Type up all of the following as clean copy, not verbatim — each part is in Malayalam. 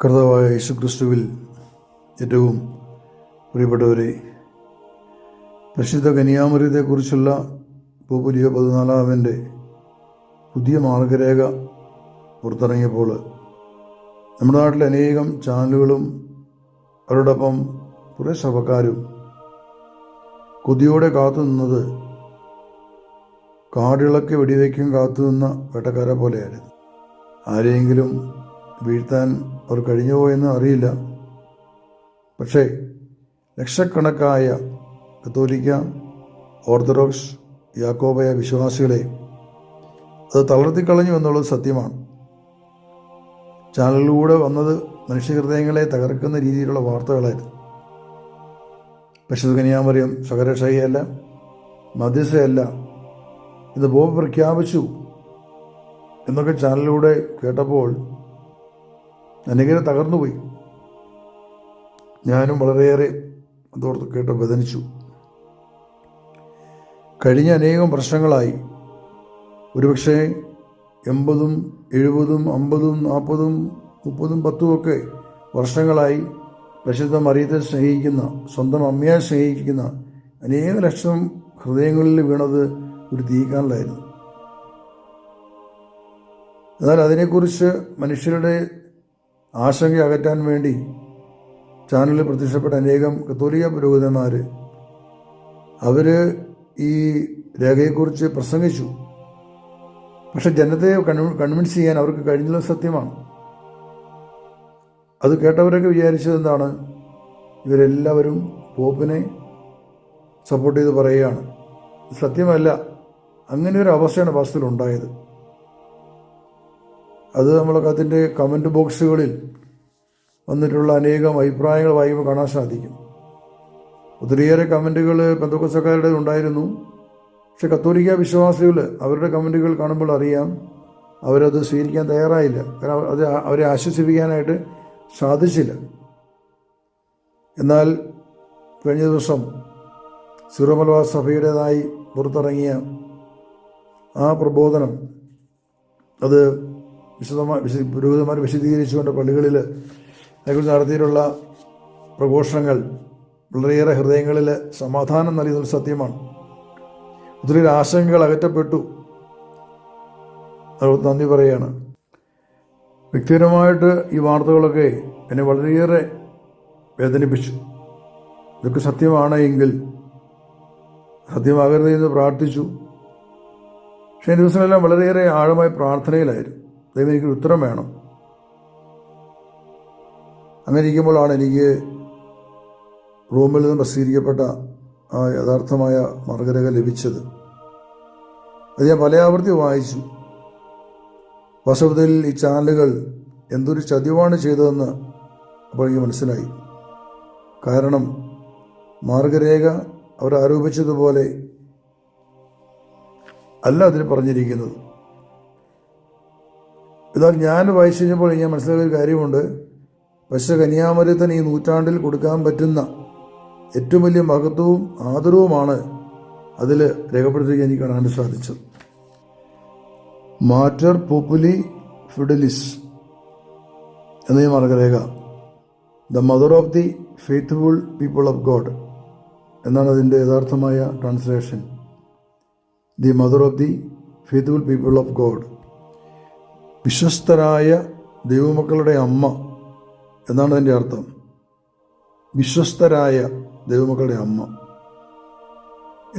കർത്താവായ യേശുക്രിസ്തുവിൽ ഏറ്റവും പ്രിയപ്പെട്ടവരെ, പരിശുദ്ധ കന്യാമറിയത്തെക്കുറിച്ചുള്ള പോപ്പ് ലിയോ 14 പുതിയ മാർഗരേഖ പുറത്തിറങ്ങിയപ്പോൾ നമ്മുടെ നാട്ടിലെ അനേകം ചാനലുകളും അവരോടൊപ്പം കുറേ സഭക്കാരും കൊതിയോടെ കാത്തുനിന്നത് കാടിളക്കി വെടിവയ്ക്കും കാത്തുനിന്ന വേട്ടക്കാരെ പോലെയായിരുന്നു. ആരെയെങ്കിലും വീഴ്ത്താൻ അവർ കഴിഞ്ഞു പോയെന്ന് അറിയില്ല. പക്ഷേ ലക്ഷക്കണക്കായ കത്തോലിക്ക, ഓർത്തഡോക്സ്, യാക്കോബായ വിശ്വാസികളെ അത് തളർത്തിക്കളഞ്ഞു എന്നുള്ളത് സത്യമാണ്. ചാനലിലൂടെ വന്നത് മനുഷ്യഹൃദയങ്ങളെ തകർക്കുന്ന രീതിയിലുള്ള വാർത്തകളായിരുന്നു. പരിശുദ്ധ കന്യാമറിയം സകരക്ഷയല്ല, മധ്യസ്ഥയല്ല, ഇത് പോപ്പ് പ്രഖ്യാപിച്ചു എന്നൊക്കെ ചാനലിലൂടെ കേട്ടപ്പോൾ അനേകരെ തകർന്നുപോയി. ഞാനും വളരെയേറെ അതോർത്ത് കേട്ട് വേദനിച്ചു. കഴിഞ്ഞ അനേകം വർഷങ്ങളായി, ഒരുപക്ഷെ 80, 70, 50, 40, 30, 10 ഒക്കെ വർഷങ്ങളായി പരിശുദ്ധ മറിയത്തെ സ്നേഹിക്കുന്ന, സ്വന്തം അമ്മയെ സ്നേഹിക്കുന്ന അനേക ലക്ഷം ഹൃദയങ്ങളിൽ വീണത് ഒരു തീക്കാനിലായിരുന്നു. എന്നാൽ അതിനെക്കുറിച്ച് മനുഷ്യരുടെ ആശങ്ക അകറ്റാൻ വേണ്ടി ചാനലിൽ പ്രത്യക്ഷപ്പെട്ട അനേകം കത്തോലിക്ക പുരോഹിതന്മാർ അവർ ഈ രേഖയെക്കുറിച്ച് പ്രസംഗിച്ചു. പക്ഷെ ജനത്തെ കൺവിൻസ് ചെയ്യാൻ അവർക്ക് കഴിഞ്ഞുള്ള സത്യമാണ്. അത് കേട്ടവരൊക്കെ വിചാരിച്ചത് എന്താണ്? ഇവരെല്ലാവരും പോപ്പിനെ സപ്പോർട്ട് ചെയ്ത് പറയുകയാണ്. സത്യമല്ല. അങ്ങനെ ഒരു അവസ്ഥയാണ് വാസ്തവത്തിൽ ഉണ്ടായത്. അത് നമ്മളൊക്കെ അതിൻ്റെ കമൻറ്റ് ബോക്സുകളിൽ വന്നിട്ടുള്ള അനേകം അഭിപ്രായങ്ങൾ വായിക്കുമ്പോൾ കാണാൻ സാധിക്കും. ഒത്തിരിയേറെ കമൻറ്റുകൾ പെന്തക്കോസ്തക്കാരുടെ ഉണ്ടായിരുന്നു. പക്ഷെ കത്തോലിക്ക വിശ്വാസികൾ അവരുടെ കമൻറ്റുകൾ കാണുമ്പോൾ അറിയാം അവരത് സ്വീകരിക്കാൻ തയ്യാറായില്ല. കാരണം അത് അവരെ ആശ്വസിപ്പിക്കാനായിട്ട് സാധിച്ചില്ല. എന്നാൽ കഴിഞ്ഞ ദിവസം സിറോ മലബാർ സഭയുടേതായി പുറത്തിറങ്ങിയ ആ പ്രബോധനം, അത് പുരോഹിതന്മാർ വിശദീകരിച്ചുകൊണ്ട് പള്ളികളിൽ അതിനെക്കുറിച്ച് നടത്തിയിട്ടുള്ള പ്രഘോഷണങ്ങൾ വളരെയേറെ ഹൃദയങ്ങളിൽ സമാധാനം നൽകുന്ന സത്യമാണ്. ഒത്തിരി ആശങ്കകൾ അകറ്റപ്പെട്ടു. അതുകൊണ്ട് നന്ദി പറയുകയാണ്. വ്യക്തിപരമായിട്ട് ഈ വാർത്തകളൊക്കെ എന്നെ വളരെയേറെ വേദനിപ്പിച്ചു. ഇതൊക്കെ സത്യമാണ് എങ്കിൽ സത്യമാകരുതെന്ന് പ്രാർത്ഥിച്ചു. പക്ഷേ ഈ ദിവസങ്ങളെല്ലാം വളരെയേറെ ആഴമായ പ്രാർത്ഥനയിലായിരുന്നു. ദൈവം എനിക്കൊരു ഉത്തരം വേണം. അങ്ങനെ ഇരിക്കുമ്പോഴാണ് എനിക്ക് റോമിൽ നിന്ന് പ്രസിദ്ധീകരിക്കപ്പെട്ട ആ യഥാർത്ഥമായ മാർഗരേഖ ലഭിച്ചത്. അത് ഞാൻ പല ആവർത്തി വായിച്ചു. വാസ്തവത്തിൽ ഈ ചാനലുകൾ എന്തൊരു ചതിവാണ് ചെയ്തതെന്ന് അപ്പോൾ എനിക്ക് മനസ്സിലായി. കാരണം മാർഗരേഖ അവർ ആരോപിച്ചതുപോലെ അല്ല അതിൽ പറഞ്ഞിരിക്കുന്നത്. എന്നാൽ ഞാൻ വായിച്ചു കഴിഞ്ഞപ്പോൾ ഞാൻ മനസ്സിലാക്കിയ ഒരു കാര്യമുണ്ട്. പരിശുദ്ധ കന്യാമറിയത്തിന് ഈ നൂറ്റാണ്ടിൽ കൊടുക്കാൻ പറ്റുന്ന ഏറ്റവും വലിയ മഹത്വവും ആദരവുമാണ് അതിൽ രേഖപ്പെടുത്തിക്കാൻ എനിക്ക് കാണാൻ സാധിച്ചത്. മാറ്റർ പോപ്പുലി ഫിഡലിസ് എന്ന മാർഗരേഖ, the mother of the faithful people of God എന്നാണ് അതിൻ്റെ യഥാർത്ഥമായ translation. The mother of the faithful people of God, വിശ്വസ്തരായ ദൈവമക്കളുടെ അമ്മ എന്നാണ് അതിൻ്റെ അർത്ഥം. വിശ്വസ്തരായ ദൈവമക്കളുടെ അമ്മ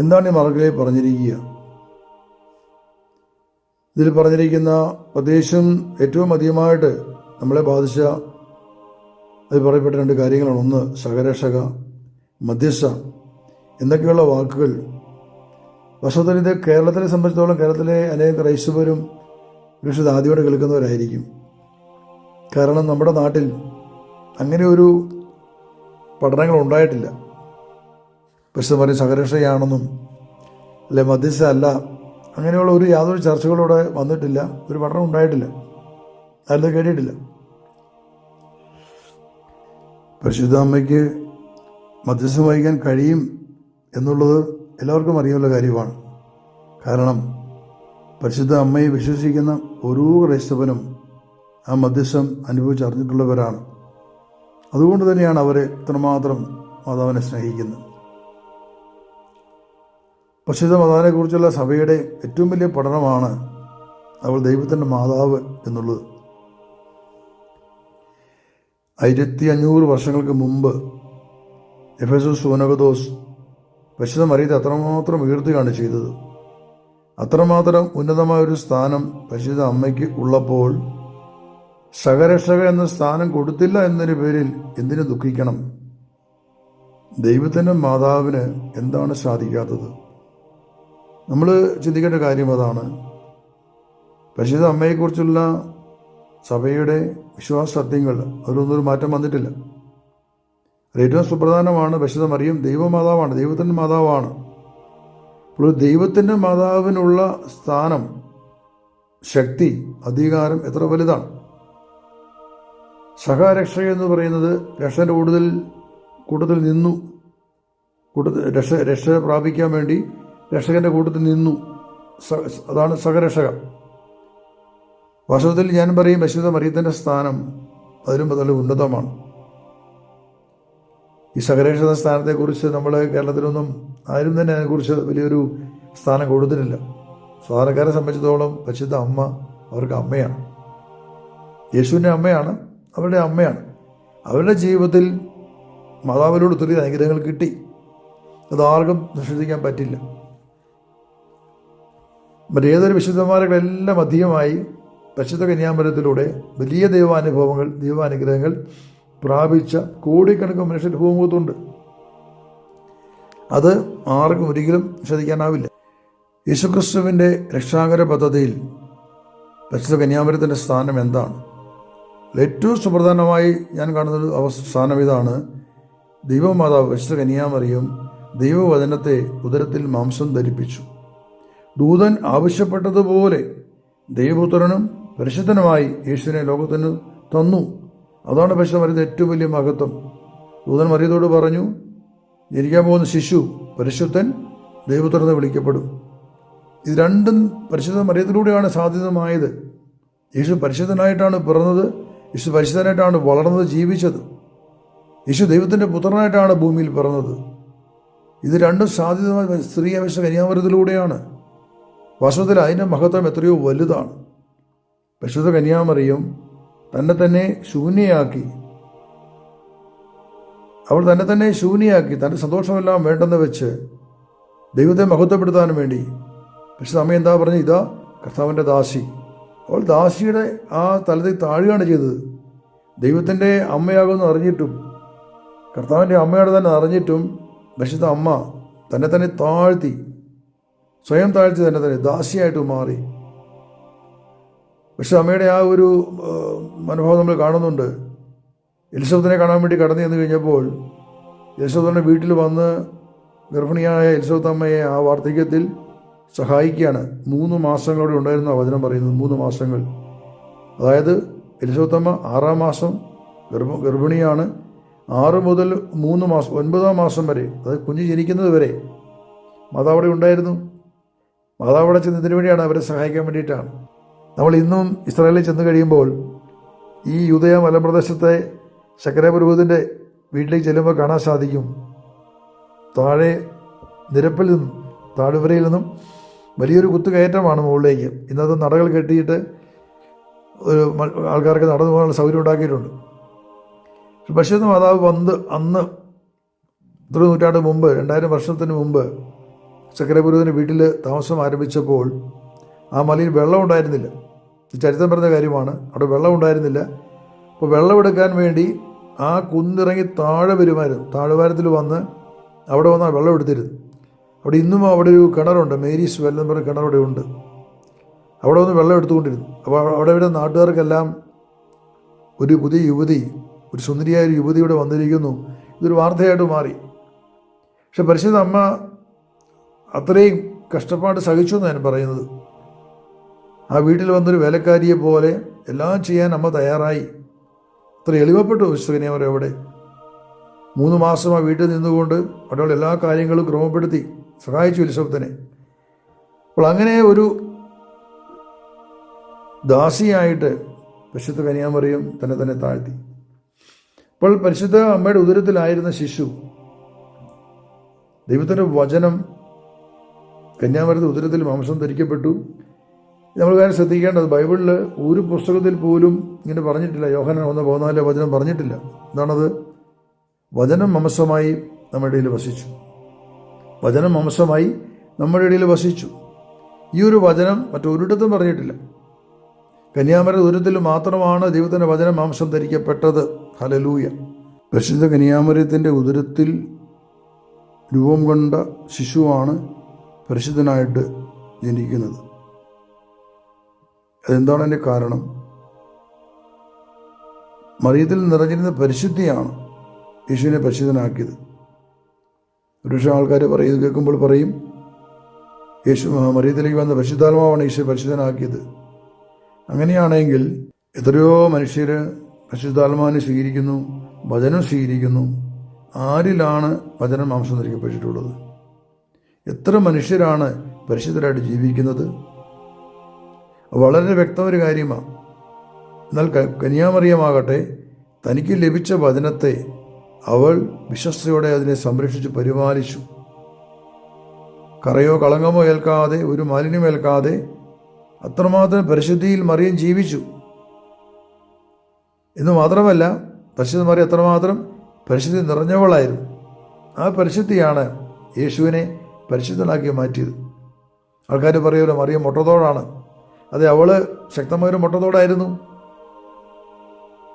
എന്താണ് ഈ മാർഗരേഖയിൽ പറഞ്ഞിരിക്കുക? ഇതിൽ പറഞ്ഞിരിക്കുന്ന പ്രദേശം ഏറ്റവും അധികമായിട്ട് നമ്മളെ ബാധിച്ച അത് പറയപ്പെട്ട 2 കാര്യങ്ങളാണ്. ഒന്ന് സഹരക്ഷക, മധ്യസ്ഥ എന്നൊക്കെയുള്ള വാക്കുകൾ. വസ്തുതയിൽ ഇത് കേരളത്തിലെ സംബന്ധിച്ചിടത്തോളം കേരളത്തിലെ അനേകം ക്രൈസ്തവരും പക്ഷേ ആദ്യമായിട്ട് കേൾക്കുന്നവരായിരിക്കും. കാരണം നമ്മുടെ നാട്ടിൽ അങ്ങനെ ഒരു പഠനങ്ങൾ ഉണ്ടായിട്ടില്ല. പക്ഷെ പറയും സഹരക്ഷയാണെന്നും അല്ലെ മധ്യസ്ഥ അല്ല, അങ്ങനെയുള്ള യാതൊരു ചർച്ചകളോടെ വന്നിട്ടില്ല. ഒരു പഠനം ഉണ്ടായിട്ടില്ല. അത് കേട്ടിട്ടില്ല. പരിശുദ്ധ അമ്മയ്ക്ക് മധ്യസ്ഥം വഹിക്കാൻ കഴിയും എന്നുള്ളത് എല്ലാവർക്കും അറിയാനുള്ള കാര്യമാണ്. കാരണം പരിശുദ്ധ അമ്മയെ വിശ്വസിക്കുന്ന ഓരോ ക്രൈസ്തവനും ആ മധ്യസ്ഥം അനുഭവിച്ചറിഞ്ഞിട്ടുള്ളവരാണ്. അതുകൊണ്ട് തന്നെയാണ് അവർ ഇത്രമാത്രം മാതാവിനെ സ്നേഹിക്കുന്നത്. പരിശുദ്ധ മാതാവിനെക്കുറിച്ചുള്ള സഭയുടെ ഏറ്റവും വലിയ പഠനമാണ് അവൾ ദൈവത്തിൻ്റെ മാതാവ് എന്നുള്ളത്. 1500 വർഷങ്ങൾക്ക് മുമ്പ് എഫെസോസ് സൂനകദോസ് പരിശുദ്ധ മറിയത്തെ അത്രമാത്രം ഉയർത്തുകയാണ് ചെയ്തത്. അത്രമാത്രം ഉന്നതമായൊരു സ്ഥാനം പരിശുദ്ധ അമ്മയ്ക്ക് ഉള്ളപ്പോൾ സഹരക്ഷക എന്ന സ്ഥാനം കൊടുത്തില്ല എന്നതിന് പേരിൽ എന്തിനു ദുഃഖിക്കണം? ദൈവത്തിൻ്റെ മാതാവിന് എന്താണ് സാധിക്കാത്തത്? നമ്മൾ ചിന്തിക്കേണ്ട കാര്യം അതാണ്. പരിശുദ്ധ അമ്മയെക്കുറിച്ചുള്ള സഭയുടെ വിശ്വാസ സത്യങ്ങൾ അതിലൊന്നും ഒരു മാറ്റം വന്നിട്ടില്ല. ഏറ്റവും സുപ്രധാനമാണ് പരിശുദ്ധ മറിയം ദൈവമാതാവാണ്, ദൈവത്തിൻ്റെ മാതാവാണ്. അപ്പോൾ ദൈവത്തിൻ്റെ മാതാവിനുള്ള സ്ഥാനം, ശക്തി, അധികാരം എത്ര വലുതാണ്! സഹരക്ഷക എന്ന് പറയുന്നത് രക്ഷൻ്റെ കൂട്ടത്തിൽ നിന്നു, രക്ഷ പ്രാപിക്കാൻ വേണ്ടി രക്ഷകൻ്റെ കൂട്ടത്തിൽ നിന്നു. അതാണ് സഹരക്ഷക. വാസ്തവത്തിൽ ഞാൻ പറയും പരിശുദ്ധ മറിയത്തിൻ്റെ സ്ഥാനം അതിലും വളരെ ഉന്നതമാണ്. ഈ സഹരക്ഷക സ്ഥാനത്തെക്കുറിച്ച് നമ്മൾ കേരളത്തിലൊന്നും ആരും തന്നെ അതിനെക്കുറിച്ച് വലിയൊരു സ്ഥാനം കൊടുത്തിട്ടില്ല. സാധാരണക്കാരെ സംബന്ധിച്ചിടത്തോളം പരിശുദ്ധ അമ്മ അവർക്ക് അമ്മയാണ്, യേശുവിൻ്റെ അമ്മയാണ്, അവരുടെ അമ്മയാണ്. അവരുടെ ജീവിതത്തിൽ മാതാവിനോട് ഒത്തിരി അനുഗ്രഹങ്ങൾ കിട്ടി. അതാർക്കും നിഷേധിക്കാൻ പറ്റില്ല. മറ്റേതൊരു വിശുദ്ധന്മാരെല്ലാം അധികമായി പരിശുദ്ധ കന്യാമരത്തിലൂടെ വലിയ ദൈവാനുഗ്രഹങ്ങൾ പ്രാപിച്ച കോടിക്കണക്കിന് മനുഷ്യർ ഭൂമുഖത്തുണ്ട്. അത് ആർക്കും ഒരിക്കലും നിഷേധിക്കാനാവില്ല. യേശുക്രിസ്തുവിൻ്റെ രക്ഷാകര പദ്ധതിയിൽ പരിശുദ്ധ കന്യാമരത്തിൻ്റെ സ്ഥാനം എന്താണ്? ഏറ്റവും സുപ്രധാനമായി ഞാൻ കാണുന്നൊരു സ്ഥാനം ഇതാണ്. ദൈവമാതാവ് പരിശുദ്ധ കന്യാമറിയം ദൈവവചനത്തെ ഉദരത്തിൽ മാംസം ധരിപ്പിച്ചു. ദൂതൻ ആവശ്യപ്പെട്ടതുപോലെ ദൈവപുത്രനും പരിശുദ്ധനുമായി യേശുവിനെ ലോകത്തിന് തന്നു. അതാണ് പരിശുദ്ധ മറിയത്തിൻ്റെ ഏറ്റവും വലിയ മഹത്വം. ദൂതൻ മറിയത്തോട് പറഞ്ഞു, ജനിക്കാൻ പോകുന്ന ശിശു പരിശുദ്ധൻ, ദൈവപുത്രൻ എന്ന് വിളിക്കപ്പെടും. ഇത് രണ്ടും പരിശുദ്ധ മറിയത്തിലൂടെയാണ് സാധ്യതമായത്. യേശു പരിശുദ്ധനായിട്ടാണ് പിറന്നത്, യേശു പരിശുദ്ധനായിട്ടാണ് വളർന്നത്, ജീവിച്ചത്. യേശു ദൈവത്തിൻ്റെ പുത്രനായിട്ടാണ് ഭൂമിയിൽ പിറന്നത്. ഇത് രണ്ടും സാധ്യതമായ സ്ത്രീ പരിശുദ്ധ കന്യാമറിയത്തിലൂടെയാണ്. വാസ്തവത്തിൽ അതിൻ്റെ മഹത്വം എത്രയോ വലുതാണ്. പരിശുദ്ധ കന്യാമറിയം തന്നെ തന്നെ ശൂന്യയാക്കി, അവൾ തന്നെ ശൂന്യയാക്കി തൻ്റെ സന്തോഷമെല്ലാം വേണ്ടെന്ന് വെച്ച് ദൈവത്തെ മഹത്വപ്പെടുത്താനും വേണ്ടി പരിശുദ്ധ അമ്മ എന്താ പറഞ്ഞു? ഇതാ കർത്താവിൻ്റെ ദാസി. അവൾ ദാസിയുടെ ആ തലത്തിൽ താഴുകയാണ് ചെയ്തത്. ദൈവത്തിൻ്റെ അമ്മയാകുമെന്ന് അറിഞ്ഞിട്ടും, കർത്താവിൻ്റെ അമ്മയോട് തന്നെ അറിഞ്ഞിട്ടും പരിശുദ്ധ അമ്മ തന്നെ താഴ്ത്തി, സ്വയം താഴ്ത്തി തന്നെ ദാസിയായിട്ട് മാറി. പക്ഷെ അമ്മയുടെ ആ ഒരു മനോഭാവം നമ്മൾ കാണുന്നുണ്ട്. എലിസബത്തിനെ കാണാൻ വേണ്ടി കടന്നു ചെന്ന് കഴിഞ്ഞപ്പോൾ എലിസബത്തിൻ്റെ വീട്ടിൽ വന്ന് ഗർഭിണിയായ എലിസബത്ത് അമ്മയെ ആ വാർദ്ധക്യത്തിൽ സഹായിക്കുകയാണ്. 3 മാസങ്ങളോടെ ഉണ്ടായിരുന്ന വചനം പറയുന്നത്. 3 മാസങ്ങൾ, അതായത് എലിസബത്ത് അമ്മ 6-ാം മാസം ഗർഭിണിയാണ്. 6 മുതൽ 3 മാസം 9-ാം മാസം വരെ, അതായത് കുഞ്ഞ് ജനിക്കുന്നത് വരെ മാതാവ് അവിടെ ഉണ്ടായിരുന്നു. മാതാവ് അവിടെ ചെന്നതിന് വേണ്ടിയാണ്, അവരെ സഹായിക്കാൻ വേണ്ടിയിട്ടാണ്. നമ്മൾ ഇന്നും ഇസ്രായേലിൽ ചെന്ന് കഴിയുമ്പോൾ ഈ യൂദയ മലമ്പ്രദേശത്തെ ശക്കര പുരോഹിതൻ്റെ വീട്ടിലേക്ക് ചെല്ലുമ്പോൾ കാണാൻ സാധിക്കും, താഴെ നിരപ്പിൽ നിന്നും താഴ്വരയിൽ നിന്നും വലിയൊരു കുത്തുകയറ്റമാണ് മുകളിലേക്ക്. ഇന്നത്തെ നടകൾ കെട്ടിയിട്ട് ഒരു ആൾക്കാർക്ക് നടന്നു പോകാനുള്ള സൗകര്യം ഉണ്ടാക്കിയിട്ടുണ്ട്. പരിശുദ്ധ മാതാവ് അന്ന് ഇത്ര നൂറ്റാണ്ട് മുമ്പ്, 2000 വർഷത്തിന് മുമ്പ് ശക്കരപുരോഹിതൻ്റെ വീട്ടിൽ താമസം ആരംഭിച്ചപ്പോൾ ആ മലയിൽ വെള്ളം ഉണ്ടായിരുന്നില്ല. ചരിത്രം പറഞ്ഞ കാര്യമാണ്. അവിടെ വെള്ളം ഉണ്ടായിരുന്നില്ല. അപ്പോൾ വെള്ളമെടുക്കാൻ വേണ്ടി ആ കുന്നിറങ്ങി താഴ്വാരത്തിൽ വന്ന് അവിടെ വന്ന് ആ വെള്ളം എടുത്തിരുന്നു. അവിടെ ഇന്നും അവിടെ ഒരു കിണറുണ്ട്, മേരീസ് വെൽ എന്ന് പറഞ്ഞ കിണർ അവിടെ ഉണ്ട്. അവിടെ വന്ന് വെള്ളം എടുത്തുകൊണ്ടിരുന്നു. അപ്പോൾ അവിടെ നാട്ടുകാർക്കെല്ലാം ഒരു പുതിയ യുവതി, ഒരു സുന്ദരിയായ ഒരു യുവതി ഇവിടെ വന്നിരിക്കുന്നു, ഇതൊരു വാർത്തയായിട്ട് മാറി. പക്ഷെ പരിശുദ്ധ അമ്മ അത്രയും കഷ്ടപ്പാട് സഹിച്ചു എന്നാണ് പറയുന്നത്. ആ വീട്ടിൽ വന്നൊരു വേലക്കാരിയെ പോലെ എല്ലാം ചെയ്യാൻ അമ്മ തയ്യാറായി. അത്ര എളിമപ്പെട്ടു വിശ്വകന്യാമറിയം അവിടെ. 3 മാസം ആ വീട്ടിൽ നിന്നുകൊണ്ട് അവിടെ എല്ലാ കാര്യങ്ങളും ക്രമപ്പെടുത്തി സഹായിച്ചു എലിസബത്തിനെ. അപ്പോൾ അങ്ങനെ ഒരു ദാസിയായിട്ട് പരിശുദ്ധ കന്യാമറിയം തന്നെ താഴ്ത്തി. അപ്പോൾ പരിശുദ്ധ അമ്മയുടെ ഉദരത്തിലായിരുന്ന ശിശു, ദൈവത്തിൻ്റെ വചനം കന്യാമറിയത്തിന്റെ ഉദരത്തിൽ മാംസം ധരിക്കപ്പെട്ടു. നമ്മൾ കാര്യം ശ്രദ്ധിക്കേണ്ടത്, ബൈബിളിൽ ഒരു പുസ്തകത്തിൽ പോലും ഇങ്ങനെ പറഞ്ഞിട്ടില്ല. യോഹന്നാൻ 1:14 വചനം പറഞ്ഞിട്ടില്ല. എന്താണത്? വചനം മാംസമായി നമ്മുടെ ഇടയിൽ വസിച്ചു. വചനം മാംസമായി നമ്മുടെ ഇടയിൽ വസിച്ചു. ഈ ഒരു വചനം മറ്റൊരിടത്തും പറഞ്ഞിട്ടില്ല. കന്യാമറിയ ഉദരത്തിൽ മാത്രമാണ് ദൈവത്തിൻ്റെ വചനം മാംസം ധരിക്കപ്പെട്ടത്. ഹല്ലേലൂയ. പരിശുദ്ധ കന്യാമറിയത്തിൻ്റെ ഉദരത്തിൽ രൂപം കൊണ്ട ശിശുവാണ് പരിശുദ്ധനായിട്ട് ജനിക്കുന്നത്. അതെന്താണ് അതിൻ്റെ കാരണം? മറിയത്തിൽ നിറഞ്ഞിരുന്ന പരിശുദ്ധിയാണ് യേശുവിനെ പരിശുദ്ധനാക്കിയത്. ഒരുപക്ഷെ ആൾക്കാർ കേൾക്കുമ്പോൾ പറയും, യേശു മറിയത്തിലേക്ക് വന്ന പരിശുദ്ധാത്മാവാണ് യേശു പരിശുദ്ധനാക്കിയത്. അങ്ങനെയാണെങ്കിൽ എത്രയോ മനുഷ്യർ പരിശുദ്ധാത്മാവിനെ സ്വീകരിക്കുന്നു, വചനം സ്വീകരിക്കുന്നു. ആരിലാണ് വചനം മാംസം ധരിക്കപ്പെട്ടിട്ടുള്ളത്? എത്ര മനുഷ്യരാണ് പരിശുദ്ധരായിട്ട് ജീവിക്കുന്നത്? വളരെ വ്യക്തമൊരു കാര്യമാണ്. എന്നാൽ കന്യാമറിയമാകട്ടെ, തനിക്ക് ലഭിച്ച വചനത്തെ അവൾ വിശ്വസ്തയോടെ അതിനെ സംരക്ഷിച്ച് പരിപാലിച്ചു. കറയോ കളങ്കമോ ഏൽക്കാതെ, ഒരു മാലിന്യം ഏൽക്കാതെ അത്രമാത്രം പരിശുദ്ധിയിൽ മറിയം ജീവിച്ചു. എന്ന് മാത്രമല്ല, പരിശുദ്ധ മറിയം അത്രമാത്രം പരിശുദ്ധി നിറഞ്ഞവളായിരുന്നു. ആ പരിശുദ്ധിയാണ് യേശുവിനെ പരിശുദ്ധനാക്കി മാറ്റിയത്. ആൾക്കാർ പറയുമല്ലോ, മറിയം മുട്ടത്തോടാണ്. അതെ, അവള് ശക്തമായൊരു മുട്ടത്തോടായിരുന്നു.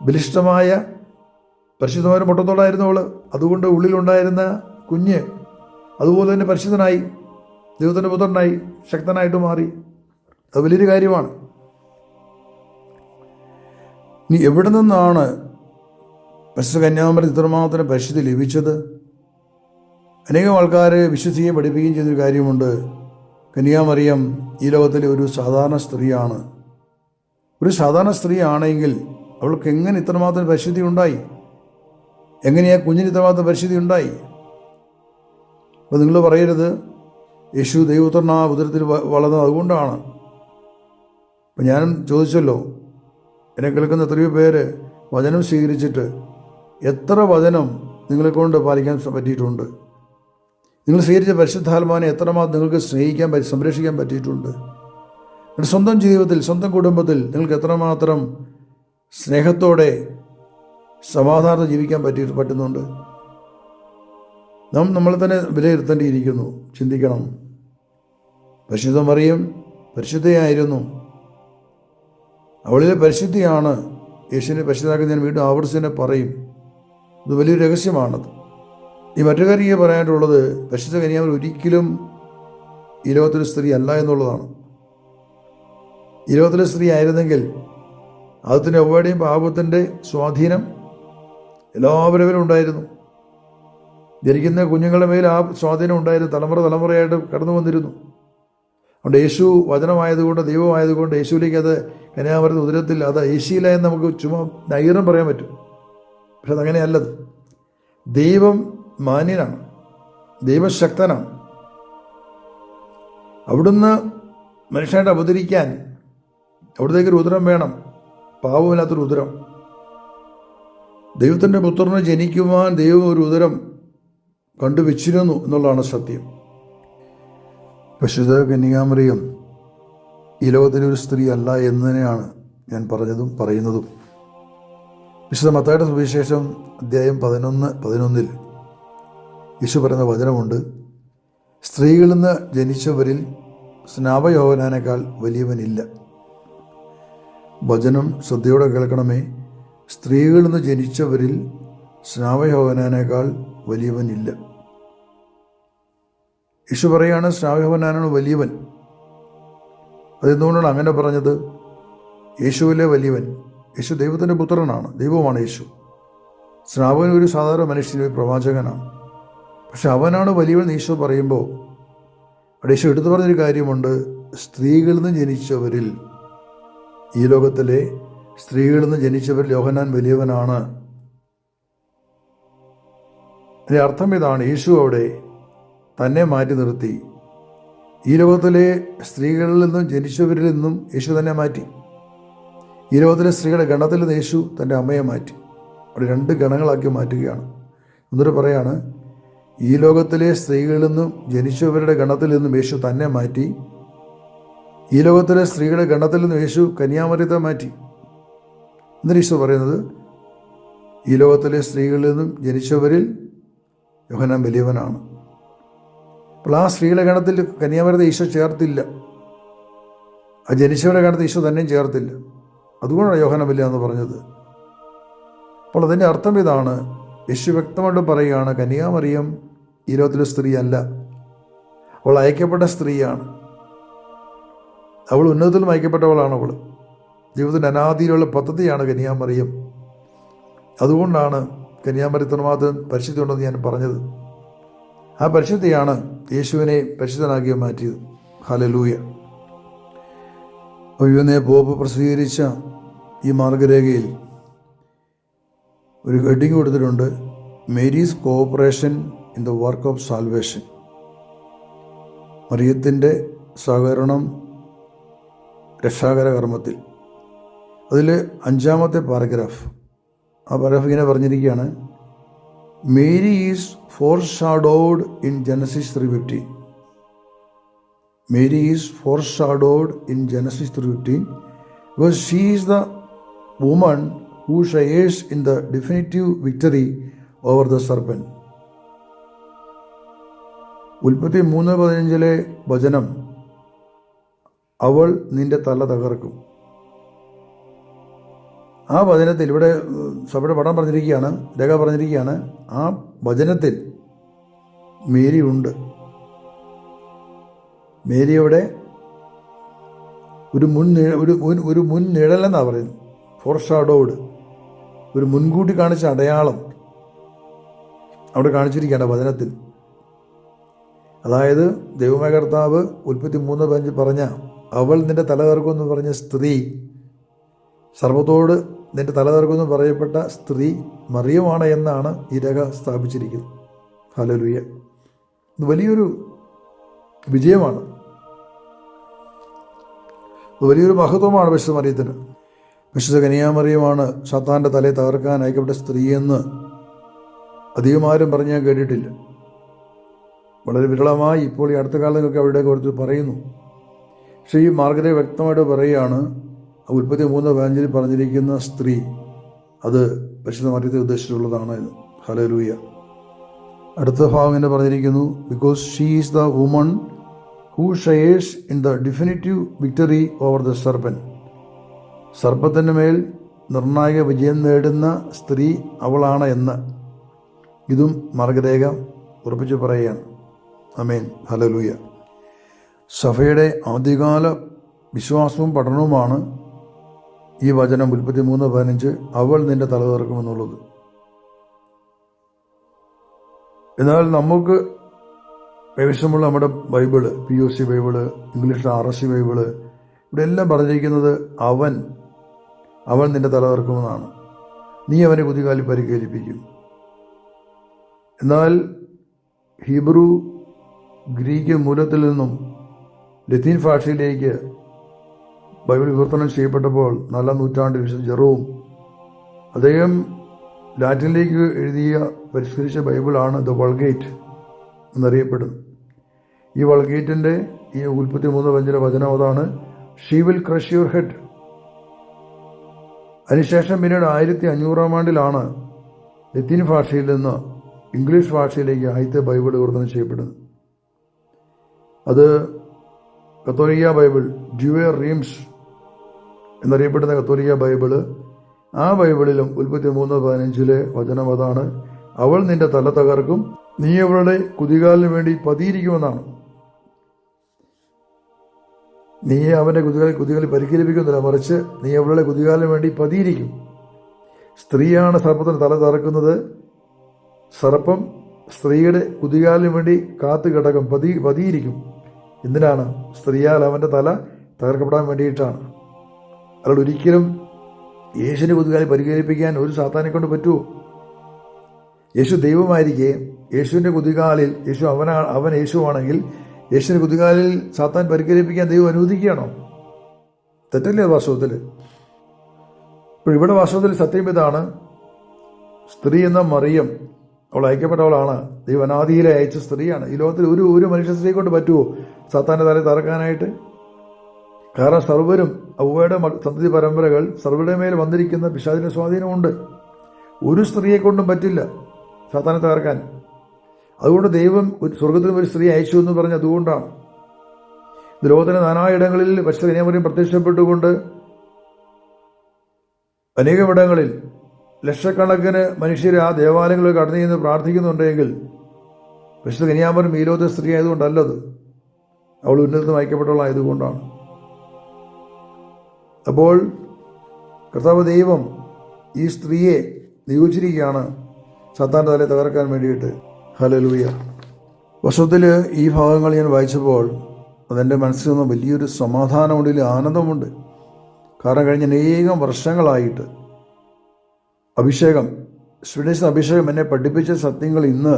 ബലിഷ്ഠമായ പരിശുദ്ധമായ മുട്ടത്തോടായിരുന്നു അവള്. അതുകൊണ്ട് ഉള്ളിലുണ്ടായിരുന്ന കുഞ്ഞ് അതുപോലെ തന്നെ പരിശുദ്ധനായി, ദൈവത്തിൻ്റെ പുത്രനായി, ശക്തനായിട്ട് മാറി. അത് വലിയൊരു കാര്യമാണ്. ഇനി എവിടെ നിന്നാണ് പരിശുദ്ധ കന്യാമറിയത്തിന് ഇത്രമാത്രം പരിശുദ്ധി ലഭിച്ചത്? അനേകം ആൾക്കാർ വിശ്വസിക്കുകയും പഠിപ്പിക്കുകയും ചെയ്തൊരു കാര്യമുണ്ട്. കന്യാമറിയം ഈ ലോകത്തിലെ ഒരു സാധാരണ സ്ത്രീയാണ്. ഒരു സാധാരണ സ്ത്രീ ആണെങ്കിൽ അവൾക്ക് എങ്ങനെ ഇത്രമാത്രം പരിശുദ്ധി ഉണ്ടായി? എങ്ങനെയാ കുഞ്ഞിന് ഇത്രമാത്രം പരിശുദ്ധി ഉണ്ടായി? അപ്പോൾ നിങ്ങൾ പറയരുത് യേശു ദൈവപുത്രൻ ആ ഉദരത്തിൽ വളർന്നത് അതുകൊണ്ടാണ്. അപ്പം ഞാനും ചോദിച്ചല്ലോ, എന്നെ കേൾക്കുന്ന എത്രയോ പേര് വചനം സ്വീകരിച്ചിട്ട് എത്ര വചനം നിങ്ങളെ കൊണ്ട് പാലിക്കാൻ പറ്റിയിട്ടുണ്ട്? നിങ്ങൾ സ്വീകരിച്ച പരിശുദ്ധാത്മാവിനെ എത്രമാത്രം നിങ്ങൾക്ക് സ്നേഹിക്കാൻ സംരക്ഷിക്കാൻ പറ്റിയിട്ടുണ്ട്? നിങ്ങളുടെ സ്വന്തം ജീവിതത്തിൽ, സ്വന്തം കുടുംബത്തിൽ നിങ്ങൾക്ക് എത്രമാത്രം സ്നേഹത്തോടെ സമാധാനത്തോടെ ജീവിക്കാൻ പറ്റുന്നുണ്ട്? നമ്മളെ തന്നെ വിലയിരുത്തേണ്ടിയിരിക്കുന്നു. ചിന്തിക്കണം. പരിശുദ്ധ മറിയം പരിശുദ്ധയായിരുന്നു. അവളിലെ പരിശുദ്ധിയാണ് യേശുവിനെ പരിശുദ്ധനാക്കി. ഞാൻ വീണ്ടും ആവർത്തിച്ച് പറയും, ഇത് വലിയൊരു രഹസ്യമാണത്. ഈ മറ്റൊരു കാര്യം പറയാനുള്ളത്, പരിശുദ്ധ കന്യാമറിയം ഒരിക്കലും ഈ ലോകത്തിലെ സ്ത്രീ അല്ല എന്നുള്ളതാണ്. ഈ ലോകത്തിലെ സ്ത്രീ ആയിരുന്നെങ്കിൽ ആദത്തിൻ്റെ അവയുടെയും പാപത്തിൻ്റെ സ്വാധീനം എല്ലാവരും ഉണ്ടായിരുന്നു. ജനിക്കുന്ന കുഞ്ഞുങ്ങളുടെ മേൽ ആ സ്വാധീനം ഉണ്ടായിരുന്നു. തലമുറയായിട്ട് കടന്നു വന്നിരുന്നു. അതുകൊണ്ട് യേശു വചനമായതുകൊണ്ട്, ദൈവമായതുകൊണ്ട് യേശുവിലേക്ക് അത് കന്യാമറിയത്തിന്റെ ഉദരത്തിൽ അത് യേശുയില്ല എന്ന് നമുക്ക് ചുമ്മാ നൈരം പറയാൻ പറ്റും. പക്ഷെ അതങ്ങനെയല്ലത്. ദൈവം മാന്യനാണ്, ദൈവശക്തനാണ്. അവിടുന്ന് മനുഷ്യനായിട്ട് അവതരിക്കാൻ അവിടത്തേക്കൊരു ഉദരം വേണം, പാവമില്ലാത്തൊരു ഉദരം. ദൈവത്തിൻ്റെ പുത്രന് ജനിക്കുവാൻ ദൈവം ഒരു ഉദരം കണ്ടുവച്ചിരുന്നു എന്നുള്ളതാണ് സത്യം. പരിശുദ്ധ കന്യാമറിയം ഈ ലോകത്തിലെ ഒരു സ്ത്രീ അല്ല എന്ന് തന്നെയാണ് ഞാൻ പറഞ്ഞതും പറയുന്നതും. വിശുദ്ധ മത്തായിയുടെ സുവിശേഷം അധ്യായം 11:11 യേശു പറയുന്ന വചനമുണ്ട്, സ്ത്രീകളിൽ നിന്ന് ജനിച്ചവരിൽ സ്നാപയോഹന്നാനേക്കാൾ വലിയവനില്ല. വചനം ശ്രദ്ധയോടെ കേൾക്കണമേ. സ്ത്രീകളിൽ നിന്ന് ജനിച്ചവരിൽ സ്നാപയോഹന്നാനേക്കാൾ വലിയവനില്ല. യേശു പറയുകയാണ് സ്നാപയോഹന്നാനാണ് വലിയവൻ. അതെന്തുകൊണ്ടാണ് അങ്ങനെ പറഞ്ഞത്? യേശുവിലെ വലിയവൻ. യേശു ദൈവത്തിൻ്റെ പുത്രനാണ്, ദൈവമാണ് യേശു. സ്നാപകൻ ഒരു സാധാരണ മനുഷ്യൻ, ഒരു പ്രവാചകനാണ്. പക്ഷെ അവനാണ് വലിയവൻ ഈശോ പറയുമ്പോൾ അവിടെ യേശു എടുത്തു പറഞ്ഞൊരു കാര്യമുണ്ട്, സ്ത്രീകളിൽ നിന്ന് ജനിച്ചവരിൽ, ഈ ലോകത്തിലെ സ്ത്രീകളിൽ നിന്ന് ജനിച്ചവരിൽ യോഹന്നാൻ വലിയവനാണ്. അതിൻ്റെ അർത്ഥം ഇതാണ്, യേശു അവിടെ തന്നെ മാറ്റി നിർത്തി. ഈ ലോകത്തിലെ സ്ത്രീകളിൽ നിന്നും ജനിച്ചവരിൽ നിന്നും യേശു തന്നെ മാറ്റി. ഈ ലോകത്തിലെ സ്ത്രീകളുടെ ഗണത്തിൽ നിന്ന് യേശു തൻ്റെ അമ്മയെ മാറ്റി. അവിടെ 2 ഗണങ്ങളാക്കി മാറ്റുകയാണ്. എന്നിട്ട് പറയാണ്, ഈ ലോകത്തിലെ സ്ത്രീകളിൽ നിന്നും ജനിച്ചവരുടെ ഗണത്തിൽ നിന്നും യേശു തന്നെ മാറ്റി, ഈ ലോകത്തിലെ സ്ത്രീകളുടെ ഗണത്തിൽ നിന്നും യേശു കന്യാമറിയത്തെ മാറ്റി. എന്നിട്ട് ഈശോ പറയുന്നത്, ഈ ലോകത്തിലെ സ്ത്രീകളിൽ നിന്നും ജനിച്ചവരിൽ യോഹന്നാൻ വലിയവനാണ്. അപ്പോൾ ആ സ്ത്രീയുടെ ഗണത്തിൽ കന്യാമറിയത്തെ ഈശോ ചേർത്തില്ല, ആ ജനിച്ചവരുടെ ഗണത്തിൽ ഈശോ തന്നെയും ചേർത്തില്ല. അതുകൊണ്ടാണ് യോഹന്നാൻ വലിയതെന്ന് പറഞ്ഞത്. അപ്പോൾ അതിൻ്റെ അർത്ഥം ഇതാണ്, യേശു വ്യക്തമായിട്ട് പറയുകയാണ്, കന്യാമറിയം ഈ ലോകത്തിലെ സ്ത്രീ അല്ല, അവൾ അയക്കപ്പെട്ട സ്ത്രീയാണ്. അവൾ ഉന്നതത്തിലും അയക്കപ്പെട്ടവളാണ്. അവൾ ജീവിതത്തിൻ്റെ അനാദിയിലുള്ള പദ്ധതിയാണ് കന്യാമറിയം. അതുകൊണ്ടാണ് കന്യാമറിയത്തിന് മാത്രം പരിശുദ്ധി ഉണ്ടെന്ന് ഞാൻ പറഞ്ഞത്. ആ പരിശുദ്ധിയാണ് യേശുവിനെ പരിശുദ്ധനാക്കി മാറ്റിയത്. ഹല്ലേലൂയ. ഒയ്യുന്നേ പോപ്പ് പ്രസിദ്ധീകരിച്ച ഈ മാർഗരേഖയിൽ ഒരു ഹെഡിങ് കൊടുത്തിട്ടുണ്ട്, Mary's cooperation in the work of salvation. മറിയത്തിൻ്റെ സഹകരണം രക്ഷാകര കർമ്മത്തിൽ. അതിൽ 5ാമത്തെ പാരഗ്രാഫ്, ആ പാരഗ്രാഫ് ഇങ്ങനെ പറഞ്ഞിരിക്കുകയാണ്, Mary is foreshadowed in Genesis 3:15. Mary is foreshadowed in Genesis 3:15 because she is the woman who shares in the definitive victory over the serpent. ഉൽപ്പത്തി 3:15 വചനം, അവൾ നിന്റെ തല തകർക്കും. ആ വചനത്തിൽ ഇവിടെ സഭയുടെ പഠനം പറഞ്ഞിരിക്കുകയാണ്, രേഖ പറഞ്ഞിരിക്കുകയാണ്, ആ വചനത്തിൽ മേരി ഉണ്ട്. മേരി അവിടെ ഒരു മുൻ നിഴലെന്നാണ് പറയുന്നത്. ഫോർഷാഡോഡ്, ഒരു മുൻകൂട്ടി കാണിച്ച അടയാളം അവിടെ കാണിച്ചിരിക്കുകയാണ് വചനത്തിൽ. അതായത് ദൈവമായ കർത്താവ് ഉൽപ്പത്തി 3:15 പറഞ്ഞ അവൾ നിന്റെ തല തകർക്കുമെന്ന് പറഞ്ഞ സ്ത്രീ, സർവ്വത്തോട് നിന്റെ തല തകർക്കുമെന്ന് പറയപ്പെട്ട സ്ത്രീ മറിയമാണ് എന്നാണ് ഈ രേഖ സ്ഥാപിച്ചിരിക്കുന്നത്. ഹല്ലേലൂയ. ഇത് വലിയൊരു വിജയമാണ്, വലിയൊരു മഹത്വമാണ് വിശുദ്ധ മറിയത്തിന്. വിശുദ്ധ കന്യാമറിയമാണ് സാത്താൻ്റെ തലയെ തകർക്കാൻ അയക്കപ്പെട്ട സ്ത്രീയെന്ന് അധികമാരും പറഞ്ഞ് ഞാൻ കേട്ടിട്ടില്ല. വളരെ വിരളമായി ഇപ്പോൾ ഈ അടുത്ത കാലത്തൊക്കെ അവിടെ കുറച്ച് പറയുന്നു. പക്ഷേ ഈ മാർഗരേഖ വ്യക്തമായിട്ട് പറയുകയാണ്, ഉൽപ്പത്തി 3:15 പറഞ്ഞിരിക്കുന്ന സ്ത്രീ അത് പരിശുദ്ധ മറിയത്തെ ഉദ്ദേശിച്ചിട്ടുള്ളതാണ് എന്ന്. ഹല്ലേലൂയ. അടുത്ത ഭാഗം എന്ന് പറഞ്ഞിരിക്കുന്നു, because she is the woman who shares in the definitive victory over the serpent. സർപ്പത്തിൻ്റെ മേൽ നിർണായക വിജയം നേടുന്ന സ്ത്രീ അവളാണ് എന്ന് ഇതും മാർഗരേഖ ഉറപ്പിച്ച് പറയുകയാണ്. ആമേൻ. ഹല്ലേലൂയ. സഭയുടെ ആദ്യകാല വിശ്വാസവും പഠനവുമാണ് ഈ വചനം ഉൽപ്പത്തി 3:15 അവൾ നിന്റെ തല തകർക്കുമെന്നുള്ളത്. എന്നാൽ നമുക്ക് കൈവശമുള്ള നമ്മുടെ ബൈബിള്, POC ബൈബിള്, ഇംഗ്ലീഷിലെ RSC ബൈബിള്, ഇവിടെ എല്ലാം പറഞ്ഞിരിക്കുന്നത് അവൻ നിന്റെ തല തകർക്കുമെന്നാണ്. നീ അവനെ കുതികാലിൽ പരിക്കേൽപ്പിക്കും. എന്നാൽ ഹീബ്രു ഗ്രീക്ക് മൂലത്തിൽ നിന്നും ലത്തീൻ ഭാഷയിലേക്ക് ബൈബിൾ വിവർത്തനം ചെയ്യപ്പെട്ടപ്പോൾ 4-ാം നൂറ്റാണ്ടിൽ വിശുദ്ധ ജെറോം അദ്ദേഹം ലാറ്റിനിലേക്ക് പരിഷ്കരിച്ച ബൈബിളാണ് ദ വൾഗേറ്റ് എന്നറിയപ്പെടുന്നത്. ഈ വൾഗേറ്റിൻ്റെ ഈ ഉൽപ്പത്തി 3:15 വചനം അതാണ്, she will crush your head. അതിനുശേഷം പിന്നീട് 1500-ാം ആണ്ടിലാണ് ലത്തീൻ ഭാഷയിൽ നിന്ന് ഇംഗ്ലീഷ് ഭാഷയിലേക്ക് ആദ്യത്തെ ബൈബിൾ വിവർത്തനം ചെയ്യപ്പെടുന്നത്. അത് കത്തോലിക്ക ബൈബിൾ, ഡ്യുവർ റീംസ് എന്നറിയപ്പെടുന്ന കത്തോലിക്ക ബൈബിള്. ആ ബൈബിളിലും ഉൽപ്പത്തി 3:15 വചനം അതാണ്, അവൾ നിന്റെ തല തകർക്കും, നീ അവളുടെ കുതികാലിന് വേണ്ടി പതിയിരിക്കുമെന്നാണ്. നീ അവൻ്റെ കുതികാലിൽ പരിക്കേൽപ്പിക്കുന്നില്ല, മറിച്ച് നീ അവളുടെ കുതികാലിന് വേണ്ടി പതിയിരിക്കും. സ്ത്രീയാണ് സർപ്പത്തിന് തല തകർക്കുന്നത്. സർപ്പം സ്ത്രീയുടെ കുതികാലിന് വേണ്ടി കാത്തു കിടക്കും, പതിയിരിക്കും. എന്തിനാണ്? സ്ത്രീയാൽ അവൻ്റെ തല തകർക്കപ്പെടാൻ വേണ്ടിയിട്ടാണ്. അയാൾ ഒരിക്കലും യേശുവിൻ്റെ കുതികാലിൽ പരിക്കേൽപ്പിക്കാൻ ഒരു സാത്താനെ കൊണ്ട് പറ്റുമോ? യേശു ദൈവമായിരിക്കെ യേശുവിൻ്റെ കുതികാലിൽ അവൻ യേശുവാണെങ്കിൽ യേശുവിൻ്റെ കുതികാലിൽ സാത്താൻ പരിക്കേൽപ്പിക്കാൻ ദൈവം അനുവദിക്കുകയാണോ? തെറ്റല്ലേ വാസ്തവത്തിൽ? ഇപ്പോൾ ഇവിടെ വാസ്തവത്തിൽ സത്യം ഇതാണ്, സ്ത്രീ എന്ന മറിയം, അവൾ അയക്കപ്പെട്ടവളാണ്. ദൈവം അനാദിയിലെ അയച്ച സ്ത്രീയാണ്. ഈ ലോകത്തിൽ ഒരു മനുഷ്യ സ്ത്രീ കൊണ്ട് പറ്റുമോ സാത്താൻ്റെ തലയിൽ തറക്കാനായിട്ട്? കാരണം സർവ്വരും അവയുടെ സന്തതി പരമ്പരകൾ സർവ്വരുടെ മേൽ വന്നിരിക്കുന്ന പിശാചിന്റെ സ്വാധീനമുണ്ട്. ഒരു സ്ത്രീയെ കൊണ്ടും പറ്റില്ല സാത്താനെ തകർക്കാൻ. അതുകൊണ്ട് ദൈവം സ്വർഗത്തിലും ഒരു സ്ത്രീ അയച്ചു എന്ന് പറഞ്ഞ് അതുകൊണ്ടാണ്. ഇത് ലോകത്തിന്റെ നാനായിടങ്ങളിൽ പരിശുദ്ധ കന്യാമറിയം പ്രത്യക്ഷപ്പെട്ടുകൊണ്ട് അനേകമിടങ്ങളിൽ ലക്ഷക്കണക്കിന് മനുഷ്യർ ആ ദേവാലയങ്ങളിൽ കടന്നു ചെന്ന് പ്രാർത്ഥിക്കുന്നുണ്ടെങ്കിൽ പരിശുദ്ധ കന്യാമറിയം ഈ ലോകത്തെ സ്ത്രീ ആയതുകൊണ്ടല്ലത്, അവൾ ഉന്നതത്തിൽ അയക്കപ്പെട്ടവളായതുകൊണ്ടാണ്. അപ്പോൾ കർത്താവ് ദൈവം ഈ സ്ത്രീയെ നിയോഗിച്ചിരിക്കുകയാണ് സാത്താൻ്റെ തലയെ തകർക്കാൻ വേണ്ടിയിട്ട്. ഹല്ലേലൂയ. വർഷത്തിൽ ഈ ഭാഗങ്ങൾ ഞാൻ വായിച്ചപ്പോൾ അതെൻ്റെ മനസ്സിൽ നിന്ന് വലിയൊരു സമാധാനമുണ്ട്, ആനന്ദമുണ്ട്. കാരണം കഴിഞ്ഞ അനേകം വർഷങ്ങളായിട്ട് അഭിഷേകം എന്നെ പഠിപ്പിച്ച സത്യങ്ങൾ ഇന്ന്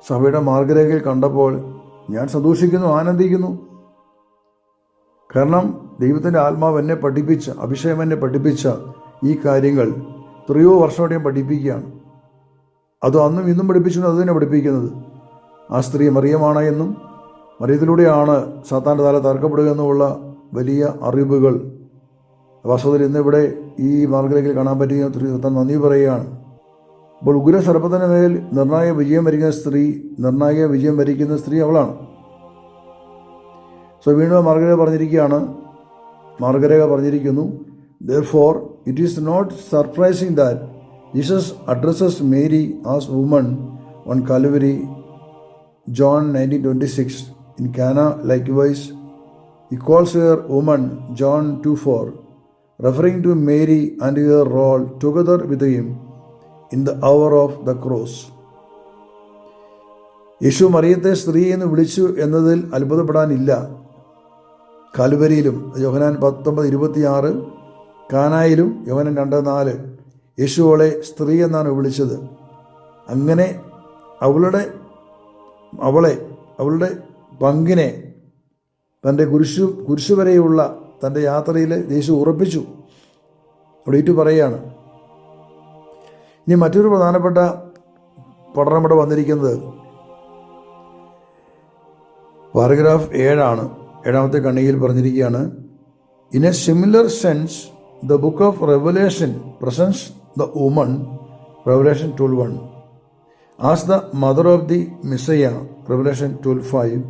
സഭയുടെ മാർഗരേഖയിൽ കണ്ടപ്പോൾ ഞാൻ സന്തോഷിക്കുന്നു, ആനന്ദിക്കുന്നു. കാരണം ദൈവത്തിൻ്റെ ആത്മാവ് എന്നെ പഠിപ്പിച്ച, അഭിഷേകം എന്നെ പഠിപ്പിച്ച ഈ കാര്യങ്ങൾ എത്രയോ വർഷമായിട്ട് ഞാൻ പഠിപ്പിക്കുകയാണ്. അത് അന്നും ഇന്നും പഠിപ്പിച്ചു, അത് തന്നെ പഠിപ്പിക്കുന്നത്. ആ സ്ത്രീ മറിയമാണ് എന്നും മറിയത്തിലൂടെയാണ് സാത്താൻ്റെ തല തകർക്കപ്പെടുക എന്നുമുള്ള വലിയ അറിവുകൾ വാസ്തവത്തിൽ ഇന്നിവിടെ ഈ മാർഗരേഖയിൽ കാണാൻ പറ്റിയ നന്ദി പറയുകയാണ്. അപ്പോൾ ഉഗ്ര സർപ്പത്തിൻ്റെ മേൽ നിർണായക വിജയം വരിക്കുന്ന സ്ത്രീ അവളാണ്. വീണ്ടും മാർഗരേഖ പറഞ്ഞിരിക്കുന്നു, therefore it is not surprising that Jesus addresses Mary as woman on Calvary, John 19:26. In Cana likewise he calls her woman, John 2:4, referring to Mary and her role together with him in the hour of the cross. യേശു മറിയത്തെ സ്ത്രീ എന്ന് വിളിച്ചു എന്നതിൽ അത്ഭുതപ്പെടാനില്ല. കാൽവരിയിലും യോഹന്നാൻ 19:26, കാനായിലും യോഹന്നാൻ 2:4 യേശു അവളെ സ്ത്രീ എന്നാണ് വിളിച്ചത്. അങ്ങനെ അവളുടെ പങ്കിനെ തൻ്റെ കുരിശു വരെയുള്ള തൻ്റെ യാത്രയിൽ യേശു ഉറപ്പിച്ചു. അവിടെ ഏറ്റു പറയുകയാണ്. ഇനി മറ്റൊരു പ്രധാനപ്പെട്ട പഠനം ഇവിടെ വന്നിരിക്കുന്നത് പാരഗ്രാഫ് 7 ഏഴാമത്തെ കണ്ണികയിൽ പറഞ്ഞിരിക്കുകയാണ്, in a similar sense the book of Revelation presents the woman, Revelation 12:1, as the mother of the Messiah, Revelation 12:5,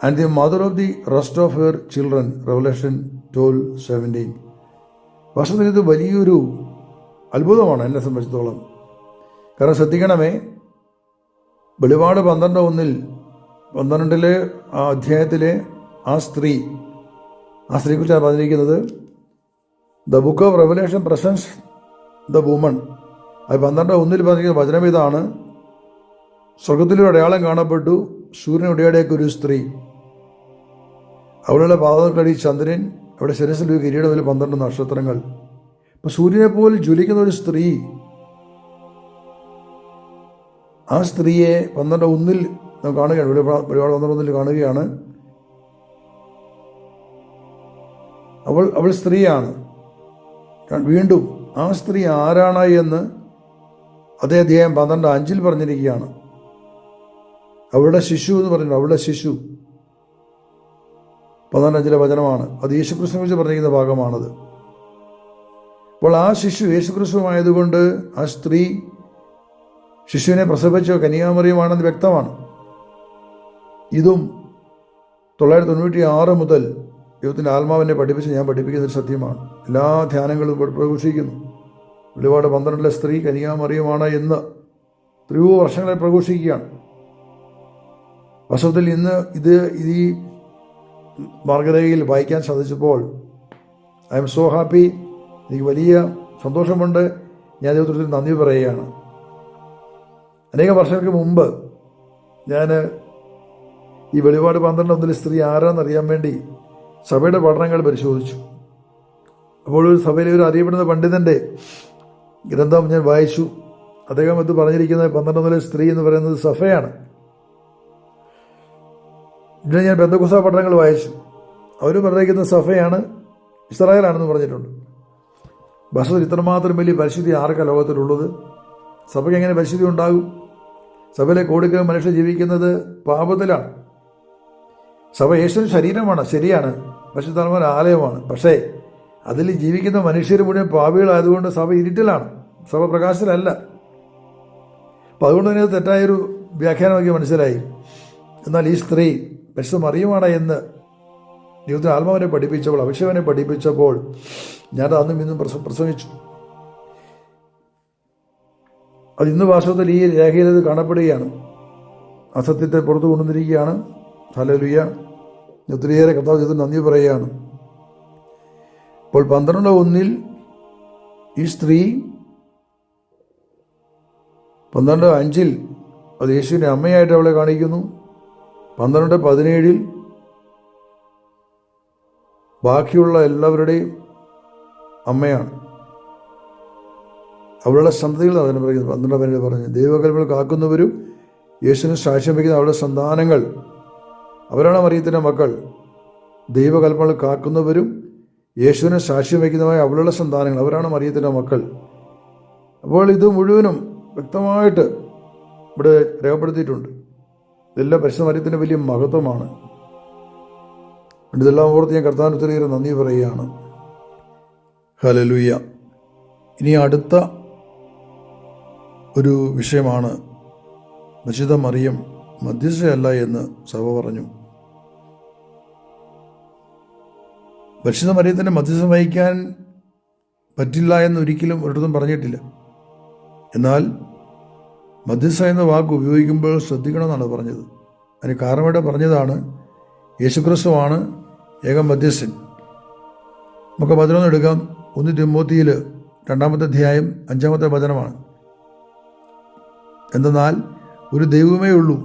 and the mother of the rest of her children, Revelation 12:17. വാസ്തവത്തിൽ ഇത് വലിയൊരു അത്ഭുതമാണ് എന്നെ സംബന്ധിച്ചിടത്തോളം. കാരണം ശ്രദ്ധിക്കണമേ, വെളിപാട് 12:1 ആ അധ്യായത്തിലെ ആ സ്ത്രീയെക്കുറിച്ചാണ് പറഞ്ഞിരിക്കുന്നത്. The book of Revelation presents the woman. അത് 12:1 പറഞ്ഞിരിക്കുന്ന വചനം ഇതാണ്, സ്വർഗത്തിലൊരു അടയാളം കാണപ്പെട്ടു, സൂര്യൻ ഉടയടേക്ക് ഒരു സ്ത്രീ, അവളുടെ പാദങ്ങൾക്കടി ചന്ദ്രൻ, അവിടെ ശിരസിൽ ഒരു കിരീടത്തിൽ 12 നക്ഷത്രങ്ങൾ. അപ്പം സൂര്യനെ പോലെ ജ്വലിക്കുന്ന ഒരു സ്ത്രീ, ആ സ്ത്രീയെ 12:1 നാം കാണുകയാണ്, വെളിപാട് 12:1 കാണുകയാണ്. അവൾ സ്ത്രീയാണ്. വീണ്ടും ആ സ്ത്രീ ആരാണ് എന്ന് അതേ അധ്യായം 12:5 പറഞ്ഞിരിക്കുകയാണ്. അവളുടെ ശിശു എന്ന് പറയുന്നത്, അവളുടെ ശിശു 12:5 വചനമാണ്. അത് യേശുക്രിസ്തുവിനെ കുറിച്ച് പറഞ്ഞിരിക്കുന്ന ഭാഗമാണത്. അപ്പോൾ ആ ശിശു യേശുക്രിസ്തുവായതുകൊണ്ട് ആ സ്ത്രീ ശിശുവിനെ പ്രസവിച്ച കന്യാമറിയമാണെന്ന് വ്യക്തമാണ്. ഇതും 996 മുതൽ ദൈവത്തിൻ്റെ ആത്മാവിനെ പഠിപ്പിച്ച് ഞാൻ പഠിപ്പിക്കുന്നൊരു സത്യമാണ്. എല്ലാ ധ്യാനങ്ങളും പ്രഘോഷിക്കുന്നു. വെളിപാട് 12 സ്ത്രീ കന്യാമറിയമാണ് എന്ന് എത്രയോ വർഷങ്ങളെ പ്രഘോഷിക്കുകയാണ്. വാസ്തവത്തിൽ ഇന്ന് ഈ മാർഗരേഖയിൽ വായിക്കാൻ സാധിച്ചപ്പോൾ ഐ എം സോ ഹാപ്പി. എനിക്ക് വലിയ സന്തോഷമുണ്ട്. ഞാൻ ദൈവത്തിൽ നന്ദി പറയുകയാണ്. അനേകം വർഷങ്ങൾക്ക് മുമ്പ് ഞാൻ ഈ വെളിപാട് 12 സ്ത്രീ ആരാന്നറിയാൻ വേണ്ടി സഭയുടെ പഠനങ്ങൾ പരിശോധിച്ചു. അപ്പോൾ ഒരു സഭയിലെ ഒരു അറിയപ്പെടുന്ന പണ്ഡിതൻ്റെ ഗ്രന്ഥം ഞാൻ വായിച്ചു. അദ്ദേഹം ഇത് പറഞ്ഞിരിക്കുന്നത് 12 സ്ത്രീ എന്ന് പറയുന്നത് സഭയാണ്. പിന്നെ ഞാൻ പെന്തക്കോസ്ത പഠനങ്ങൾ വായിച്ചു. അവർ പറഞ്ഞിരിക്കുന്ന സഭയാണ്, ഇസ്രായേലാണെന്ന് പറഞ്ഞിട്ടുണ്ട്. ബസ് ഇത്രമാത്രം വലിയ പരിശുദ്ധി ആർക്കാ ലോകത്തിലുള്ളത്? സഭയ്ക്ക് എങ്ങനെ പരിശുദ്ധി ഉണ്ടാകും? സഭയിലെ കോടിക്കണക്കിന് മനുഷ്യർ ജീവിക്കുന്നത് പാപത്തിലാണ്. സഭ യേശുവിൻ്റെ ശരീരമാണ്, ശരിയാണ്, പരിശുദ്ധാത്മാവിന്റെ ആലയമാണ്. പക്ഷേ അതിൽ ജീവിക്കുന്ന മനുഷ്യർ മുഴുവൻ പാപികളായതുകൊണ്ട് സഭ ഇരുട്ടിലാണ്, സഭ പ്രകാശത്തിലല്ല. അപ്പം അതുകൊണ്ട് തന്നെ തെറ്റായൊരു വ്യാഖ്യാനമൊക്കെ മനസ്സിലായി. എന്നാൽ ഈ സ്ത്രീ പരിശുദ്ധ മറിയമാണ് എന്ന് ദൈവത്തിന് ആത്മാവിനെ പഠിപ്പിച്ചപ്പോൾ, അഭിഷേകനെ പഠിപ്പിച്ചപ്പോൾ ഞാൻ അന്നും ഇന്നും പ്രസംഗിച്ചു. അത് ഇന്ന് വാസ്തവത്തിൽ ഈ രേഖയിൽ അത് കാണപ്പെടുകയാണ്. അസത്യത്തെ പുറത്തു കൊണ്ടുവന്നിരിക്കുകയാണ്. ഹല്ലേലൂയ. ഒത്തിരിയേറെ കർത്താവ് ചെയ്ത് നന്ദി പറയുകയാണ്. ഇപ്പോൾ 12:1 ഈ സ്ത്രീ 12:5 അത് യേശുവിൻ്റെ അമ്മയായിട്ട് അവളെ കാണിക്കുന്നു. 12:17 ബാക്കിയുള്ള എല്ലാവരുടെയും അമ്മയാണ്. അവളുടെ സന്തതികൾ അതിനെ പറയുന്നത് 12:17 പറഞ്ഞു. ദൈവകൽപ്പന കാക്കുന്നവരും യേശുവിന് സാക്ഷ്യം വയ്ക്കുന്ന അവളുടെ സന്താനങ്ങൾ, അവരാണ് മറിയത്തിൻ്റെ മക്കൾ. ദൈവകൽപ്പന കാക്കുന്നവരും യേശുവിനെ സാക്ഷ്യം വയ്ക്കുന്നതുമായ അവളുടെ സന്താനങ്ങൾ, അവരാണ് മറിയത്തിൻ്റെ മക്കൾ. അപ്പോൾ ഇത് മുഴുവനും വ്യക്തമായിട്ട് ഇവിടെ രേഖപ്പെടുത്തിയിട്ടുണ്ട്. ഇതെല്ലാം പരിശുദ്ധ മറിയത്തിൻ്റെ വലിയ മഹത്വമാണ്. ഇതെല്ലാം ഓർത്ത് ഞാൻ കർത്താവിന് ഒത്തിരിയേറെ നന്ദി പറയുകയാണ്. ഹല്ലേലൂയ. ഇനി അടുത്ത ഒരു വിഷയമാണ് പരിശുദ്ധ മറിയം മധ്യസ്ഥയല്ല എന്ന് സഭ പറഞ്ഞു. പരിശുദ്ധ മറിയത്തിൻ്റെ മധ്യസ്ഥം വഹിക്കാൻ പറ്റില്ല എന്ന് ഒരിക്കലും ഒരിടത്തും പറഞ്ഞിട്ടില്ല. എന്നാൽ മധ്യസ്ഥ എന്ന വാക്ക് ഉപയോഗിക്കുമ്പോൾ ശ്രദ്ധിക്കണമെന്നാണ് പറഞ്ഞത്. അതിന് കാരണമായിട്ട് പറഞ്ഞതാണ് യേശുക്രിസ്തുവാണ് ഏക മധ്യസ്ഥൻ. നമുക്ക് വചനം എടുക്കാം. 1 തിമോത്തിയിൽ 2-ാമത്തെ അധ്യായം 5-ാമത്തെ വചനമാണ്. എന്തെന്നാൽ ഒരു ദൈവമേ ഉള്ളൂ,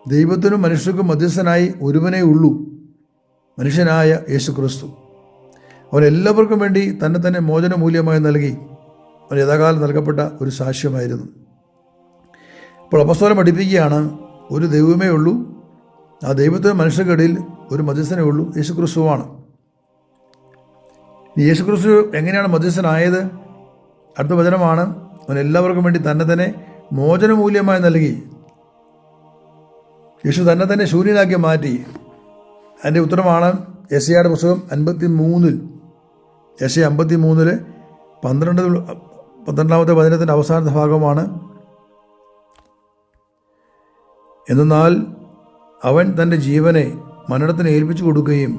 ദൈവത്തിനും മനുഷ്യർക്കും മധ്യസ്ഥനായി ഒരുവനേ ഉള്ളൂ, മനുഷ്യനായ യേശുക്രിസ്തു. അവൻ എല്ലാവർക്കും വേണ്ടി തന്നെ മോചന മൂല്യമായി നൽകി. അവൻ യഥാകാലം നൽകപ്പെട്ട ഒരു സാക്ഷ്യമായിരുന്നു. അപ്പോൾ അപ്പസ്തലൻ പഠിപ്പിക്കുകയാണ്, ഒരു ദൈവമേ ഉള്ളൂ, ആ ദൈവത്തിന് മനുഷ്യർക്കിടയിൽ ഒരു മധ്യസ്ഥനേ ഉള്ളൂ, യേശുക്രിസ്തുവാണ്. യേശുക്രിസ്തു എങ്ങനെയാണ് മധ്യസ്ഥനായത്? അടുത്ത വചനമാണ്, അവൻ എല്ലാവർക്കും വേണ്ടി തന്നെ മോചനമൂല്യമായി നൽകി. യേശു തന്നെ ശൂന്യനാക്കി മാറ്റി. അതിൻ്റെ ഉത്തരമാണ് യെശയ്യായുടെ പുസ്തകം 53. യെശയ്യ 53 12-ാമത്തെ വചനത്തിൻ്റെ അവസാനത്തെ ഭാഗമാണ്. എന്നാൽ അവൻ തൻ്റെ ജീവനെ മരണത്തിന് ഏൽപ്പിച്ചു കൊടുക്കുകയും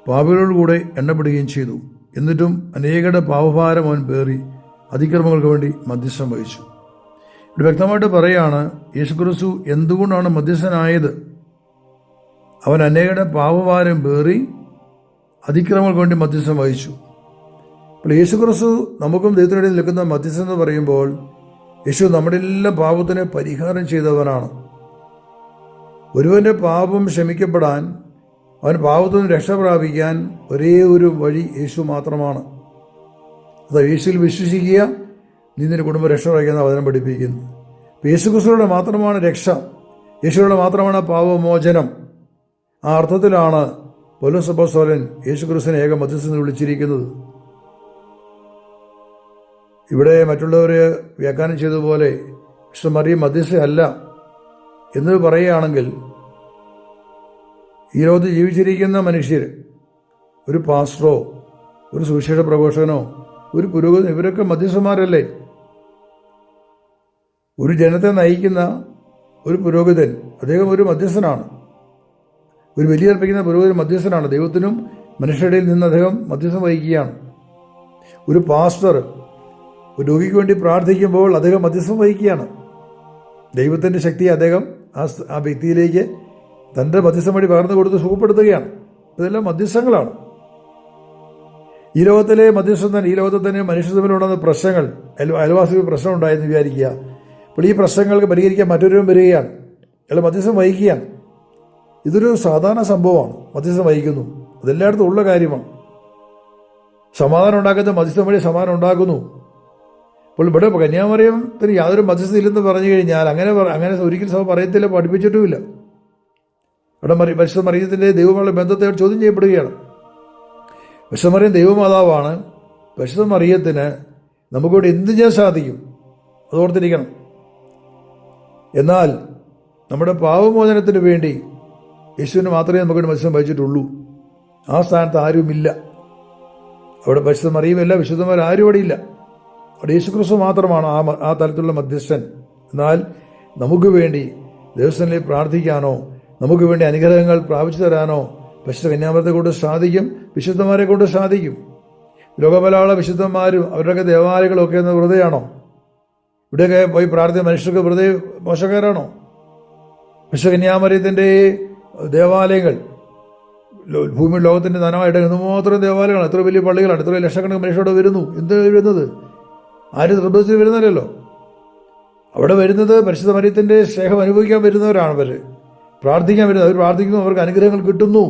പാപികളോടുകൂടെ എണ്ണപ്പെടുകയും ചെയ്തു. എന്നിട്ടും അനേകരുടെ പാപഭാരം അവൻ പേറി അതിക്രമങ്ങൾക്ക് വേണ്ടി മധ്യസ്ഥം വഹിച്ചു. ഇവിടെ വ്യക്തമായിട്ട് പറയുകയാണ്, യേശുക്രിസ്തു എന്തുകൊണ്ടാണ് മധ്യസ്ഥനായത്? അവൻ അനേകരുടെ പാപഭാരം പേറി അതിക്രമങ്ങൾക്ക് വേണ്ടി മധ്യസ്ഥം വഹിച്ചു. അപ്പോൾ യേശുക്രിസ്തു നമുക്കും ദൈവത്തിനിടയിൽ നിൽക്കുന്ന മധ്യസ്ഥം എന്ന് പറയുമ്പോൾ, യേശു നമ്മുടെ എല്ലാ പാപത്തിന് പരിഹാരം ചെയ്തവനാണ്. ഒരുവൻ്റെ പാപം ക്ഷമിക്കപ്പെടാൻ, അവൻ പാപത്തിൽ നിന്ന് രക്ഷ പ്രാപിക്കാൻ ഒരേ ഒരു വഴി യേശു മാത്രമാണ്. അത് യേശുവിൽ വിശ്വസിക്കുക, നീ നിന്റെ കുടുംബം രക്ഷ പ്രാപിക്കുന്ന വചനം പഠിപ്പിക്കുന്നു. അപ്പോൾ യേശുക്രിസ്തുവിലൂടെ മാത്രമാണ് രക്ഷ, യേശുവിലൂടെ മാത്രമാണ് പാപമോചനം. ആ അർത്ഥത്തിലാണ് പൗലോസ് അപ്പോസ്തലൻ യേശുക്രിസ്തുവിനെ ഏക മധ്യസ്ഥനെ വിളിച്ചിരിക്കുന്നത്. ഇവിടെ മറ്റുള്ളവർ വ്യാഖ്യാനം ചെയ്തതുപോലെ വിശുദ്ധ മറിയം മധ്യസ്ഥയല്ല എന്ന് പറയുകയാണെങ്കിൽ, ഈ ലോകത്ത് ജീവിച്ചിരിക്കുന്ന മനുഷ്യർ, ഒരു പാസ്റ്ററോ ഒരു സുവിശേഷ പ്രഘോഷകനോ ഒരു പുരോഹിതൻ, ഇവരൊക്കെ മധ്യസ്ഥന്മാരല്ലേ? ഒരു ജനത്തെ നയിക്കുന്ന ഒരു പുരോഹിതൻ, അദ്ദേഹം ഒരു മധ്യസ്ഥനാണ്. ഒരു ബലി അർപ്പിക്കുന്ന പുരോഹിതൻ മധ്യസ്ഥനാണ്. ദൈവത്തിനും മനുഷ്യരുടെ നിന്ന് അദ്ദേഹം മധ്യസ്ഥം വഹിക്കുകയാണ്. ഒരു പാസ്റ്റർ ഒരു രോഗിക്ക് വേണ്ടി പ്രാർത്ഥിക്കുമ്പോൾ അദ്ദേഹം മധ്യസ്ഥം വഹിക്കുകയാണ്. ദൈവത്തിൻ്റെ ശക്തി അദ്ദേഹം ആ വ്യക്തിയിലേക്ക് തൻ്റെ മധ്യസ്ഥം വഴി പകർന്നു കൊടുത്ത് സുഖപ്പെടുത്തുകയാണ്. ഇതെല്ലാം മധ്യസ്ഥങ്ങളാണ്. ഈ ലോകത്തിലെ മധ്യസ്ഥം തന്നെ, ഈ ലോകത്തിൽ തന്നെ മനുഷ്യ തമ്മിലുണ്ടാകുന്ന പ്രശ്നങ്ങൾ, അയൽവാസി പ്രശ്നം ഉണ്ടായെന്ന് വിചാരിക്കുക. അപ്പോൾ ഈ പ്രശ്നങ്ങൾക്ക് പരിഹരിക്കാൻ മറ്റൊരുവൻ വരികയാണ്, അയാൾ മധ്യസ്ഥം വഹിക്കുകയാണ്. ഇതൊരു സാധാരണ സംഭവമാണ്. മധ്യസ്ഥം വഹിക്കുന്നു, അതെല്ലായിടത്തും ഉള്ള കാര്യമാണ്. സമാധാനം ഉണ്ടാക്കുന്ന മധ്യസ്ഥം വഴി സമാധാനം ഉണ്ടാക്കുന്നു. അപ്പോൾ ഇവിടെ കന്യാമറിയത്തിന് യാതൊരു മധ്യസ്ഥത ഇല്ലെന്ന് പറഞ്ഞു കഴിഞ്ഞാൽ അങ്ങനെ ഒരിക്കലും സഭ പറയത്തില്ല, പഠിപ്പിച്ചിട്ടുമില്ല. ഇവിടെ പരിശുദ്ധ മറിയത്തിൻ്റെ ദൈവമുള്ള ബന്ധത്തെ ചോദ്യം ചെയ്യപ്പെടുകയാണ്. പരിശുദ്ധ മറിയം ദൈവമാതാവാണ്. പരിശുദ്ധ മറിയത്തിന് നമുക്കിവിടെ എന്ത് ചെയ്യാൻ സാധിക്കും? അത് ഓർത്തിരിക്കണം. എന്നാൽ നമ്മുടെ പാപമോചനത്തിന് വേണ്ടി യേശുവിന് മാത്രമേ നമുക്ക് മത്സ്യം വഹിച്ചിട്ടുള്ളൂ. ആ സ്ഥാനത്ത് ആരുമില്ല. അവിടെ പരിശുദ്ധ മറിയുമില്ല, വിശുദ്ധന്മാരാരും അവിടെ ഇല്ല. അവിടെ യേശുക്രിസ്തു മാത്രമാണ് ആ തലത്തിലുള്ള മധ്യസ്ഥൻ. എന്നാൽ നമുക്ക് വേണ്ടി ദേവസ്ഥനിൽ പ്രാർത്ഥിക്കാനോ നമുക്ക് വേണ്ടി അനുഗ്രഹങ്ങൾ പ്രാപിച്ചു തരാനോ പരിശുദ്ധ കന്യാമരത്തെ കൊണ്ട് സാധിക്കും, വിശുദ്ധന്മാരെ കൊണ്ട് സാധിക്കും. ലോകമലയാള വിശുദ്ധന്മാരും അവരുടെയൊക്കെ ദേവാലയങ്ങളൊക്കെ എന്ന് വെറുതെയാണോ? ഇവിടെയൊക്കെ പോയി പ്രാർത്ഥിക്കുന്ന മനുഷ്യർക്ക് വെറുതെ മോശക്കാരാണോ? വിശുദ്ധ കന്യാമരത്തിൻ്റെ ദേവാലയങ്ങൾ ഭൂമി ലോകത്തിൻ്റെ ധനമായിട്ട് എന്തുമാത്രം ദേവാലയങ്ങളാണ്, എത്ര വലിയ പള്ളികളാണ്, എത്ര ലക്ഷക്കണക്കിന് മനുഷ്യരോട് വരുന്നു. എന്ത് വരുന്നത്? ആരും നിർബന്ധിച്ച് വരുന്നില്ലല്ലോ. അവിടെ വരുന്നത് പരിശുദ്ധ മറിയത്തിൻ്റെ സ്നേഹം അനുഭവിക്കാൻ വരുന്നവരാണ്. അവർ പ്രാർത്ഥിക്കാൻ വരുന്നത്. അവർ പ്രാർത്ഥിക്കുന്നു, അവർക്ക് അനുഗ്രഹങ്ങൾ കിട്ടുന്നു.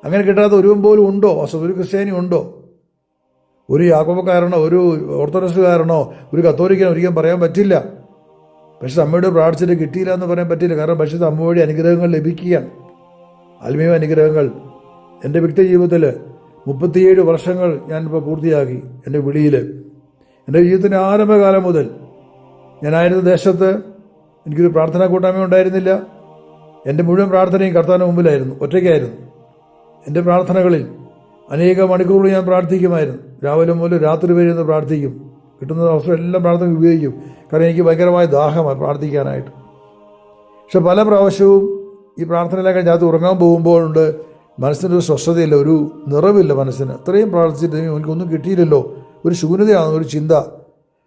അങ്ങനെ കിട്ടാത്ത ഒരുവൻ പോലും ഉണ്ടോ? ഒരു ക്രിസ്ത്യാനി ഉണ്ടോ? ഒരു യാക്കോബക്കാരനോ ഒരു ഓർത്തഡോക്സുകാരനോ ഒരു കത്തോലിക്കനോ ഒരിക്കലും പറയാൻ പറ്റില്ല പരിശുദ്ധ അമ്മയോട് പ്രാർത്ഥിച്ചിട്ട് കിട്ടിയില്ല എന്ന് പറയാൻ പറ്റില്ല. കാരണം പരിശുദ്ധ അമ്മ വഴി അനുഗ്രഹങ്ങൾ ലഭിക്കുകയാണ്, ആത്മീയ അനുഗ്രഹങ്ങൾ. എൻ്റെ വ്യക്തി ജീവിതത്തിൽ 37 വർഷങ്ങൾ ഞാനിപ്പോൾ പൂർത്തിയാക്കി. എൻ്റെ വിളിയിൽ എൻ്റെ ജീവിതത്തിൻ്റെ ആരംഭകാലം മുതൽ ഞാനായിരുന്ന ദേശത്ത് എനിക്കൊരു പ്രാർത്ഥനാ കൂട്ടായ്മ ഉണ്ടായിരുന്നില്ല. എൻ്റെ മുഴുവൻ പ്രാർത്ഥനയും കർത്താവിന് മുമ്പിലായിരുന്നു, ഒറ്റയ്ക്കായിരുന്നു. എൻ്റെ പ്രാർത്ഥനകളിൽ അനേക മണിക്കൂറുകൾ ഞാൻ പ്രാർത്ഥിക്കുമായിരുന്നു. രാവിലെ മുതൽ രാത്രി വരെ ഇരുന്ന് പ്രാർത്ഥിക്കും. കിട്ടുന്ന അവസരം എല്ലാം പ്രാർത്ഥന ഉപയോഗിക്കും. കാരണം എനിക്ക് ഭയങ്കരമായ ദാഹമാണ് പ്രാർത്ഥിക്കാനായിട്ട്. പക്ഷെ പല പ്രാവശ്യവും ഈ പ്രാർത്ഥനയിലൊക്കെ ഞാനത് ഉറങ്ങാൻ പോകുമ്പോഴുണ്ട് മനസ്സിനൊരു സ്വസ്ഥതയില്ല, ഒരു നിറവില്ല മനസ്സിന്. അത്രയും പ്രാർത്ഥിച്ചിട്ട് എനിക്കൊന്നും കിട്ടിയില്ലല്ലോ, ഒരു ശൂന്യതയാണ്, ഒരു ചിന്ത.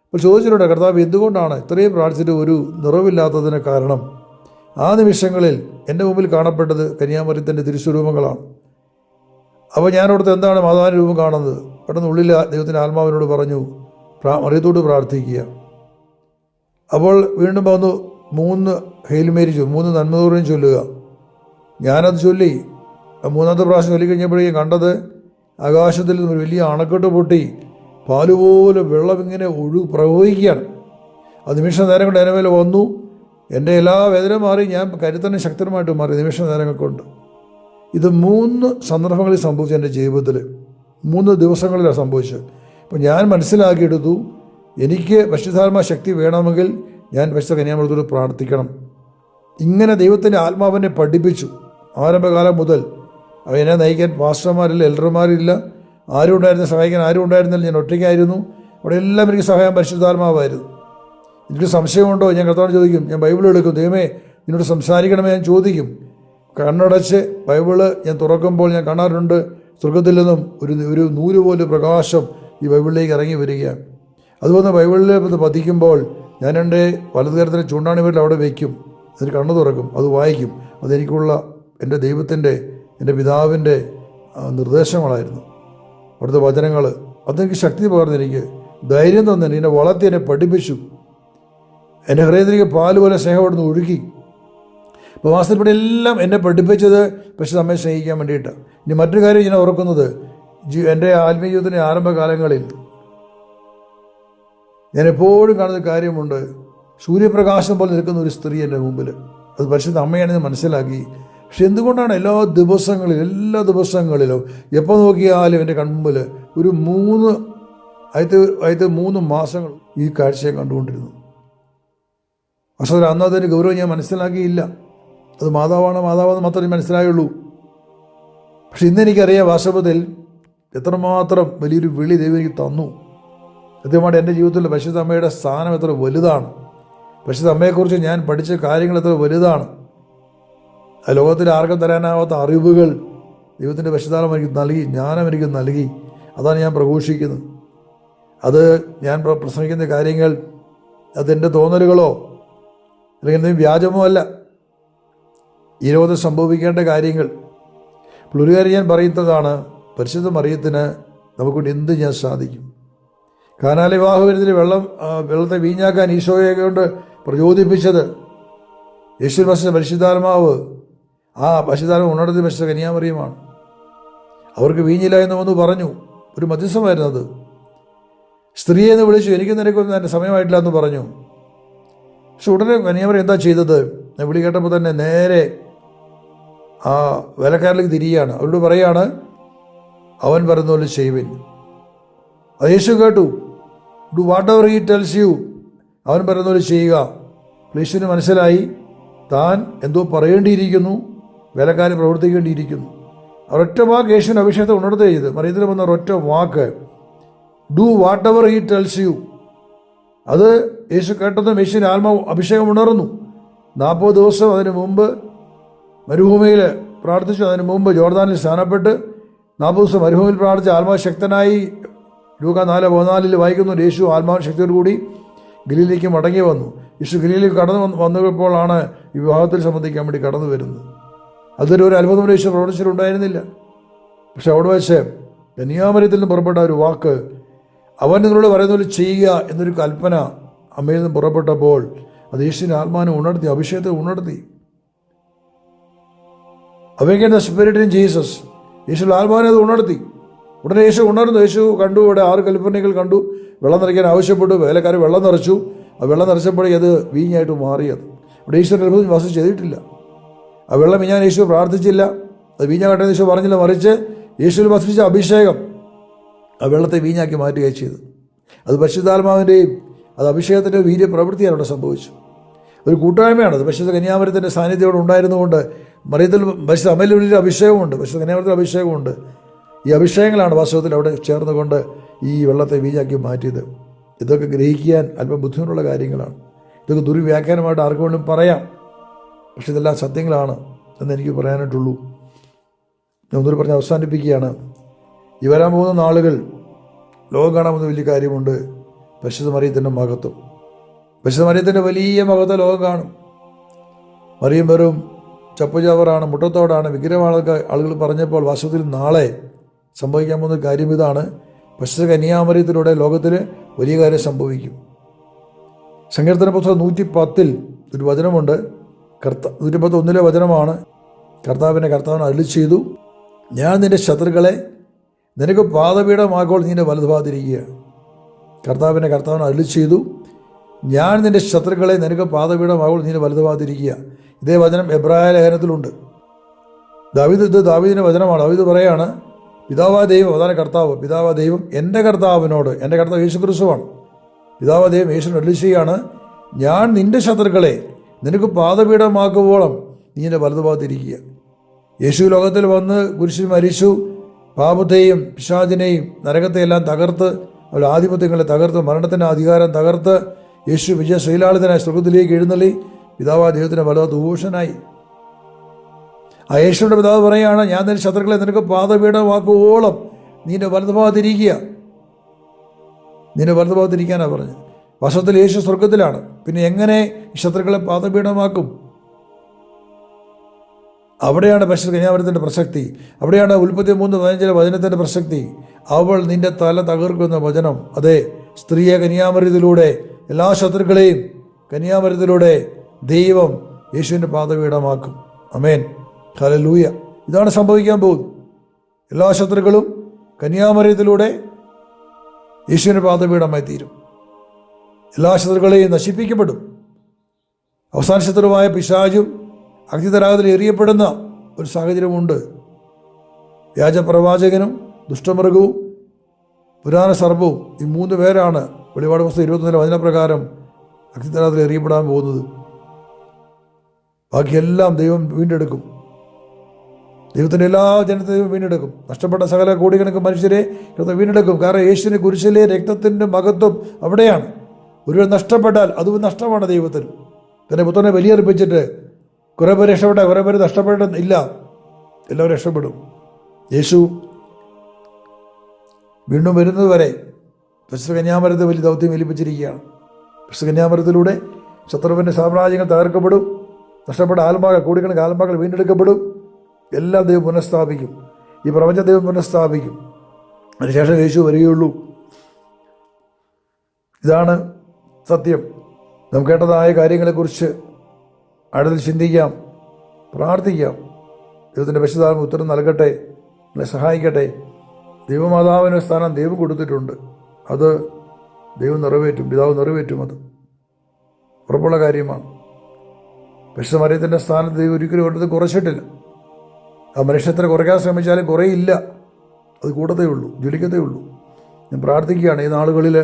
അപ്പോൾ ചോദിച്ചിട്ടുണ്ട്, കർത്താവ് എന്തുകൊണ്ടാണ് ഇത്രയും പ്രാർത്ഥിച്ചിട്ട് ഒരു നിറവില്ലാത്തതിന് കാരണം? ആ നിമിഷങ്ങളിൽ എൻ്റെ മുമ്പിൽ കാണപ്പെട്ടത് കന്യാമറിയത്തിൻ്റെ തിരുസ്വരൂപങ്ങളാണ്. അപ്പോൾ ഞാനവിടുത്തെ എന്താണ് മാതാവിൻ്റെ രൂപം കാണുന്നത്? പെട്ടെന്ന് ഉള്ളിൽ ദൈവത്തിൻ്റെ ആത്മാവിനോട് പറഞ്ഞു, മറിയത്തോട് പ്രാർത്ഥിക്കുക. അപ്പോൾ വീണ്ടും വന്നു 3 ഹെയിൽ മേരി 3 നന്മതോറും ചൊല്ലുക. ഞാനത് ചൊല്ലി 3ാമത്തെ പ്രാവശ്യം ചൊല്ലിക്കഴിഞ്ഞപ്പോഴേക്കും കണ്ടത് ആകാശത്തിൽ നിന്ന് ഒരു വലിയ അണക്കെട്ട് പൊട്ടി പാലുപോലെ വെള്ളം ഇങ്ങനെ പ്രവഹിക്കുകയാണ്. അത് നിമിഷ നേരം കൊണ്ട് എൻ്റെ മേലെ വന്നു. എൻ്റെ എല്ലാ വേദന മാറി, ഞാൻ കരുത്തന്നെ ശക്തമായിട്ട് മാറി നിമിഷ നേരങ്ങൾ കൊണ്ട്. ഇത് 3 സന്ദർഭങ്ങളിൽ സംഭവിച്ചു. എൻ്റെ ജീവിതത്തിൽ 3 ദിവസങ്ങളിലാണ് സംഭവിച്ചത്. അപ്പോൾ ഞാൻ മനസ്സിലാക്കിയെടുത്തു, എനിക്ക് പരിശുദ്ധാത്മാ ശക്തി വേണമെങ്കിൽ ഞാൻ പരിശുദ്ധ കന്യാമറിയത്തോട് പ്രാർത്ഥിക്കണം. ഇങ്ങനെ ദൈവത്തിൻ്റെ ആത്മാവിനെ പഠിപ്പിച്ചു. ആരംഭകാലം മുതൽ എന്നെ നയിക്കാൻ പാസ്റ്റർമാരില്ല, എൽഡർമാരില്ല, ആരും ഉണ്ടായിരുന്നില്ല, സഹായിക്കാൻ ആരും ഉണ്ടായിരുന്നില്ല. ഞാൻ ഒറ്റയ്ക്കായിരുന്നു. അവിടെ എല്ലാം എനിക്ക് സഹായം പരിശുദ്ധാത്മാവായിരുന്നു. എനിക്ക് സംശയമുണ്ടോ ഞാൻ കർത്താവിനോട് ചോദിക്കും. ഞാൻ ബൈബിൾ എടുക്കും, ദൈവമേ നിന്നോട് സംസാരിക്കണമേ ഞാൻ ചോദിക്കും. കണ്ണടച്ച് ബൈബിള് ഞാൻ തുറക്കുമ്പോൾ ഞാൻ കാണാറുണ്ട് സ്വർഗത്തിൽ നിന്നും ഒരു നൂല് പോലെ പ്രകാശം ഈ ബൈബിളിലേക്ക് ഇറങ്ങി വരികയാണ്. അതുപോലെ ബൈബിളിൽ പതിക്കുമ്പോൾ ഞാൻ എൻ്റെ വലതുകരത്തിലെ ചൂണ്ടാണി വീട്ടിൽ അവിടെ വയ്ക്കും. അതിന് കണ്ണു തുറക്കും, അത് വായിക്കും. അതെനിക്കുള്ള എൻ്റെ ദൈവത്തിൻ്റെ, എൻ്റെ പിതാവിൻ്റെ നിർദ്ദേശങ്ങളായിരുന്നു. അവിടുത്തെ വചനങ്ങൾ അതെനിക്ക് ശക്തി പകർന്നെനിക്ക് ധൈര്യം തന്നെ, എന്നെ വളർത്തി, എന്നെ പഠിപ്പിച്ചു. എൻ്റെ ഹൃദയത്തിലേക്ക് പാല് പോലെ സ്നേഹം അവിടുന്ന് ഒഴുകി. അപ്പോൾ വാസ്തവത്തിൽ എല്ലാം എന്നെ പഠിപ്പിച്ചത് പക്ഷേ അമ്മയെ സ്നേഹിക്കാൻ വേണ്ടിയിട്ടാണ്. ഇനി മറ്റൊരു കാര്യം ഞാൻ ഓർക്കുന്നത്, എൻ്റെ ആത്മീയ ജീവിതത്തിൻ്റെ ആരംഭകാലങ്ങളിൽ ഞാൻ എപ്പോഴും കാണുന്ന കാര്യമുണ്ട്. സൂര്യപ്രകാശം പോലെ നിൽക്കുന്ന ഒരു സ്ത്രീ എൻ്റെ മുമ്പിൽ, അത് പരിശുദ്ധ അമ്മയാണെന്ന് മനസ്സിലാക്കി. പക്ഷെ എന്തുകൊണ്ടാണ് എല്ലാ ദിവസങ്ങളിലും എപ്പോൾ നോക്കിയാലും എൻ്റെ കൺമുമ്പിൽ ഒരു 3 മാസങ്ങൾ ഈ കാഴ്ചയെ കണ്ടുകൊണ്ടിരുന്നു. പക്ഷേ അന്നതിൻ്റെ ഗൗരവം ഞാൻ മനസ്സിലാക്കിയില്ല. അത് മാതാവെന്ന് മാത്രമേ മനസ്സിലായുള്ളൂ. പക്ഷെ ഇന്നെനിക്കറിയാം വാസ്തവത്തിൽ എത്രമാത്രം വലിയൊരു വിളി ദൈവം എനിക്ക് തന്നു. കൃത്യമായിട്ട് എൻ്റെ ജീവിതത്തിൽ പരിശുദ്ധ അമ്മയുടെ സ്ഥാനം എത്ര വലുതാണ്, പരിശുദ്ധ അമ്മയെക്കുറിച്ച് ഞാൻ പഠിച്ച കാര്യങ്ങൾ എത്ര വലുതാണ്. ആ ലോകത്തിൽ ആർക്കും തരാനാവാത്ത അറിവുകൾ ദൈവത്തിൻ്റെ പരിശുദ്ധാത്മാവ് എനിക്ക് നൽകി, ജ്ഞാനം എനിക്ക് നൽകി. അതാണ് ഞാൻ പ്രഘോഷിക്കുന്നത്. അത് ഞാൻ പ്രസംഗിക്കുന്ന കാര്യങ്ങൾ അതെൻ്റെ തോന്നലുകളോ അല്ലെങ്കിൽ എന്തെങ്കിലും വ്യാജമോ അല്ല. ഈ ലോകത്തിൽ സംഭവിക്കേണ്ട കാര്യങ്ങൾ. അപ്പോൾ ഒരു കാര്യം ഞാൻ പറയുന്നതാണ്, പരിശുദ്ധ മറിയത്തിന് നമുക്കൊണ്ട് എന്ത് ഞാൻ സാധിക്കും. കാനാല വിവാഹവിരുന്നിൽ വെള്ളത്തെ വീഞ്ഞാക്കാൻ ഈശോയെ കൊണ്ട് പ്രചോദിപ്പിച്ചത് യേശു പരിശുദ്ധാത്മാവ്, ആ പരിശുദ്ധാത്മാവ് ഉണർത്തി പരിശുദ്ധ കന്യാമറിയമാണ്. അവർക്ക് വീഞ്ഞില്ല എന്ന് വന്ന് പറഞ്ഞു. ഒരു മധ്യസ്ഥമായിരുന്നു അത്. സ്ത്രീയെ എന്ന് വിളിച്ചു, എനിക്ക് നിനക്കൊന്നും എൻ്റെ സമയമായിട്ടില്ല എന്ന് പറഞ്ഞു. പക്ഷെ ഉടനെ കന്യാമറിയം എന്താ ചെയ്തത്? വിളി കേട്ടപ്പോൾ തന്നെ നേരെ ആ വേലക്കാരിലേക്ക് തിരിയുകയാണ്. അവരോട് പറയാണ്, അവൻ പറയുന്ന പോലെ ചെയ്യുവിൻ. അത് യേശു കേട്ടു. Do whatever he tells U, അവൻ പറയുന്ന പോലെ ചെയ്യുക. യേശുവിന് മനസ്സിലായി താൻ എന്തോ പറയേണ്ടിയിരിക്കുന്നു, വേലക്കാരൻ പ്രവർത്തിക്കേണ്ടിയിരിക്കുന്നു. ഒരൊറ്റ വാക്ക് യേശുവിൻ്റെ അഭിഷേകത്തെ ഉണർത്തുക ചെയ്ത്. മറിയത്തിൽ വന്ന ഒരൊറ്റ വാക്ക്, do whatever he tells you. അത് യേശു കേട്ടതും യേശുവിൻ്റെ ആത്മാവ് അഭിഷേകം ഉണർന്നു. 40 ദിവസം അതിന് മുമ്പ് മരുഭൂമിയിൽ പ്രാർത്ഥിച്ചു. അതിന് മുമ്പ് ജോർദാനിൽ സ്നാനപ്പെട്ട് 40 ദിവസം മരുഭൂമിയിൽ പ്രാർത്ഥിച്ച് ആത്മാവ് ശക്തനായി. ലൂക്ക 4:14 വായിക്കുന്നു, യേശു ആത്മാവ് ശക്തിയോടുകൂടി ഗലീലയിലേക്ക് മടങ്ങി വന്നു. യേശു ഗലീലയിലേക്ക് വന്നപ്പോഴാണ് ഈ വിവാഹത്തിൽ സംബന്ധിക്കാൻ വേണ്ടി കടന്നു വരുന്നത്. അതൊരു അത്ഭുതം യേശു പ്രവർത്തിച്ചിട്ടുണ്ടായിരുന്നില്ല. പക്ഷെ അവിടെ വെച്ച് കന്യാമറിയത്തിൽ നിന്ന് പുറപ്പെട്ട ഒരു വാക്ക്, അവൻ നിങ്ങളോട് പറയുന്ന പോലെ ചെയ്യുക എന്നൊരു കൽപ്പന അമ്മയിൽ നിന്ന് പുറപ്പെട്ടപ്പോൾ അത് യേശുവിൻ്റെ ആത്മാവിനെ ഉണർത്തി, അഭിഷേകത്തെ ഉണർത്തി. Awaken the spirit in Jesus. യേശുവിൻ്റെ ആത്മാവിനെ അത് ഉണർത്തി. ഉടനെ യേശു ഉണർന്നു. യേശു കണ്ടു, ഇവിടെ 6 കൽപ്പനകൾ കണ്ടു. വെള്ളം നിറയ്ക്കാൻ ആവശ്യപ്പെട്ടു. വേലക്കാർ വെള്ളം നിറച്ചു. ആ വെള്ളം നിറച്ചപ്പോഴേ അത് വീഞ്ഞായിട്ട് മാറിയത്. ഇവിടെ യേശുവിൻ്റെ അത്ഭുതം വാസം ചെയ്തിട്ടില്ല. ആ വെള്ളം വീഞ്ഞാൻ യേശു പ്രാർത്ഥിച്ചില്ല, അത് വീഞ്ഞാകട്ടെ യേശു പറഞ്ഞില്ല. മറിച്ച് യേശുവിൽ വസിച്ച അഭിഷേകം ആ വെള്ളത്തെ വീഞ്ഞാക്കി മാറ്റുകയാണ് ചെയ്തത്. അത് പരിശുദ്ധാത്മാവിൻ്റെയും അത് അഭിഷേകത്തിൻ്റെ വീര്യപ്രവൃത്തിയാണ് അവിടെ സംഭവിച്ചു. ഒരു കൂട്ടായ്മയാണത്. പരിശുദ്ധ കന്യാമറിയത്തിൻ്റെ സാന്നിധ്യം അവിടെ ഉണ്ടായിരുന്നുകൊണ്ട് മറിയത്തിൽ പരിശുദ്ധ അമ്മയിലൊരു അഭിഷേകമുണ്ട്, പരിശുദ്ധ കന്യാമറിയത്തിൽ അഭിഷേകമുണ്ട്. ഈ അഭിഷേകങ്ങളാണ് വാസ്തവത്തിൽ അവിടെ ചേർന്നുകൊണ്ട് ഈ വെള്ളത്തെ വീഞ്ഞാക്കി മാറ്റിയത്. ഇതൊക്കെ ഗ്രഹിക്കാൻ അല്പം ബുദ്ധിമുട്ടുള്ള കാര്യങ്ങളാണ്. ഇതൊക്കെ ദുർവ്യാഖ്യാനമായിട്ട് ആർക്കു വേണ്ടും പറയാം. പക്ഷെ ഇതെല്ലാം സത്യങ്ങളാണ് എന്ന് എനിക്ക് പറയാനായിട്ടുള്ളൂ. ഞാൻ ഒന്നുകൂടി പറഞ്ഞ് അവസാനിപ്പിക്കുകയാണ്. ഈ വരാൻ പോകുന്ന നാളുകൾ ലോകം കാണാമെന്ന് വലിയ കാര്യമുണ്ട്. പരിശുദ്ധ മറിയത്തിൻ്റെ മഹത്വം, പരിശുദ്ധ മറിയത്തിൻ്റെ വലിയ മഹത്വം ലോകം കാണും. മറിയം വെറും ചപ്പുചാവറാണ്, മുട്ടത്തോടാണ്, വിഗ്രഹമാണൊക്കെ ആളുകൾ പറഞ്ഞപ്പോൾ വാസ്തവത്തിൽ നാളെ സംഭവിക്കാൻ പോകുന്ന കാര്യം ഇതാണ്. പരിശുദ്ധ കന്യാമറിയത്തിലൂടെ ലോകത്തിൽ വലിയ കാര്യം സംഭവിക്കും. സങ്കീർത്തന പുസ്തകം 110 ഒരു വചനമുണ്ട്. 110:1 വചനമാണ്. കർത്താവിനെ അരുളി ചെയ്തു, ഞാൻ നിന്റെ ശത്രുക്കളെ നിനക്ക് പാദപീഠമാക്കുമ്പോൾ നിന്റെ വലതുഭാഗത്തിരിക്കുക. കർത്താവിനെ അരുളി ചെയ്തു, ഞാൻ നിന്റെ ശത്രുക്കളെ നിനക്ക് പാദപീഠമാകുമ്പോൾ നിന്റെ വലതുഭാഗത്തിരിക്കുക. ഇതേ വചനം എബ്രായ ലേഖനത്തിലുണ്ട്. ദാവീദിൻ്റെ വചനമാണ്. ദാവീദ് പറയാണ്, പിതാവായ ദൈവം, അതാണ് കർത്താവ്, പിതാവായ ദൈവം എൻ്റെ കർത്താവിനോട്, എൻ്റെ കർത്താവ് യേശു ക്രിസ്തുവാണ്, പിതാവായ ദൈവം യേശുവിനെ അരുളി ചെയ്യുകയാണ്, ഞാൻ നിന്റെ ശത്രുക്കളെ നിനക്ക് പാദപീഠമാക്കുവോളം നീ എൻ്റെ വലതുഭാഗത്തിരിക്കുക. യേശു ലോകത്തിൽ വന്ന് കുരിശിൽ മരിച്ചു. പാപത്തെയും പിശാചിനെയും നരകത്തെയെല്ലാം തകർത്ത്, അവരുടെ ആധിപത്യങ്ങളെ തകർത്ത്, മരണത്തിൻ്റെ അധികാരം തകർത്ത് യേശു വിജയശ്രീലാളിതനായി സ്വർഗത്തിലേക്ക് എഴുന്നള്ളി പിതാവായ ദൈവത്തിൻ്റെ വലതുഭാഗത്ത് ഭൂഷനായി. ആ യേശുവിൻ്റെ പിതാവ് പറയുകയാണ്, ഞാൻ നിന്റെ ശത്രുക്കളെ നിനക്ക് പാദപീഠമാക്കുവോളം നിന്റെ വലതുഭാഗത്തിരിക്കുക. നിന്റെ വലതുഭാഗത്തിരിക്കാനാണ് പറഞ്ഞത്. വാസ്തവത്തിൽ യേശു സ്വർഗത്തിലാണ്. പിന്നെ എങ്ങനെ ഈ ശത്രുക്കളെ പാദപീഠമാക്കും? അവിടെയാണ് പരിശുദ്ധ കന്യാമറിയത്തിൻ്റെ പ്രസക്തി. അവിടെയാണ് ഉൽപ്പത്തി 3:15 വചനത്തിൻ്റെ പ്രസക്തി. അവൾ നിന്റെ തല തകർക്കുന്ന വചനം. അതെ, സ്ത്രീയെ കന്യാമറിയത്തിലൂടെ എല്ലാ ശത്രുക്കളെയും കന്യാമറിയത്തിലൂടെ ദൈവം യേശുവിൻ്റെ പാദപീഠമാക്കും. ആമേൻ, ഹല്ലേലൂയ. ഇതാണ് സംഭവിക്കാൻ പോകുന്നത്. എല്ലാ ശത്രുക്കളും കന്യാമറിയത്തിലൂടെ യേശുവിൻ്റെ പാദപീഠമായി തീരും. എല്ലാ ശത്രുക്കളെയും നശിപ്പിക്കപ്പെടും. അവസാന ശത്രുവായ പിശാചും അഗ്നിതടാകത്തിൽ എറിയപ്പെടുന്ന ഒരു സാഹചര്യമുണ്ട്. വ്യാജപ്രവാചകനും ദുഷ്ടമൃഗവും പുരാണ സർപ്പവും, ഈ 3 പേരാണ് വെളിപാട് പുസ്തകം 21 വചനപ്രകാരം അഗ്നിതടാകത്തിൽ എറിയപ്പെടാൻ പോകുന്നത്. ബാക്കിയെല്ലാം ദൈവം വീണ്ടെടുക്കും. ദൈവത്തിൻ്റെ എല്ലാ ജനത്തെയും വീണ്ടെടുക്കും. നഷ്ടപ്പെട്ട സകല കോടിക്കണക്കിന് മനുഷ്യരെ വീണ്ടെടുക്കും. കാരണം യേശുവിനെ കുരിശിലെ രക്തത്തിൻ്റെ മഹത്വം അവിടെയാണ്. ഒരുവൻ നഷ്ടപ്പെട്ടാൽ അത് നഷ്ടമാണ് ദൈവത്തിന്. തന്നെ പുത്രനെ ബലിയർപ്പിച്ചിട്ട് കുറേ പേര് രക്ഷപ്പെട്ട, കുറേ പേര് നഷ്ടപ്പെട്ടില്ല, എല്ലാവരും രക്ഷപ്പെടും. യേശു വീണ്ടും വരുന്നത് വരെ പരിശുദ്ധ കന്യാമറിയത്തെ വലിയ ദൗത്യം ഏൽപ്പിച്ചിരിക്കുകയാണ്. പരിശുദ്ധ കന്യാമറിയത്തിലൂടെ ശത്രുവിൻ്റെ സാമ്രാജ്യങ്ങൾ തകർക്കപ്പെടും. നഷ്ടപ്പെട്ട ആത്മാക്കൾ, കോടിക്കണക്കിന് ആത്മാക്കൾ വീണ്ടെടുക്കപ്പെടും. എല്ലാം ദൈവം പുനഃസ്ഥാപിക്കും. ഈ പ്രപഞ്ച ദൈവം പുനഃസ്ഥാപിക്കും. അതിനുശേഷം യേശു വരികയുള്ളൂ. ഇതാണ് സത്യം. നാം കേട്ടതായ കാര്യങ്ങളെക്കുറിച്ച് ആഴത്തിൽ ചിന്തിക്കാം, പ്രാർത്ഥിക്കാം. ദൈവത്തിൻ്റെ പരിശുദ്ധാത്മാവ് ഉത്തരം നൽകട്ടെ, നമ്മളെ സഹായിക്കട്ടെ. ദൈവമാതാവിന് സ്ഥാനം ദൈവം കൊടുത്തിട്ടുണ്ട്. അത് ദൈവം നിറവേറ്റും, പിതാവ് നിറവേറ്റും. അത് ഉറപ്പുള്ള കാര്യമാണ്. പരിശുദ്ധ മറിയത്തിൻ്റെ സ്ഥാനത്ത് ദൈവം ഒരിക്കലും ഒരിടത്ത് കുറച്ചിട്ടില്ല. ആ മനുഷ്യത്തിന് കുറയ്ക്കാൻ ശ്രമിച്ചാലും കുറയില്ല, അത് കൂടത്തേ ഉള്ളൂ, ജ്വലിക്കത്തേ ഉള്ളൂ. ഞാൻ പ്രാർത്ഥിക്കുകയാണ് ഈ നാളുകളിൽ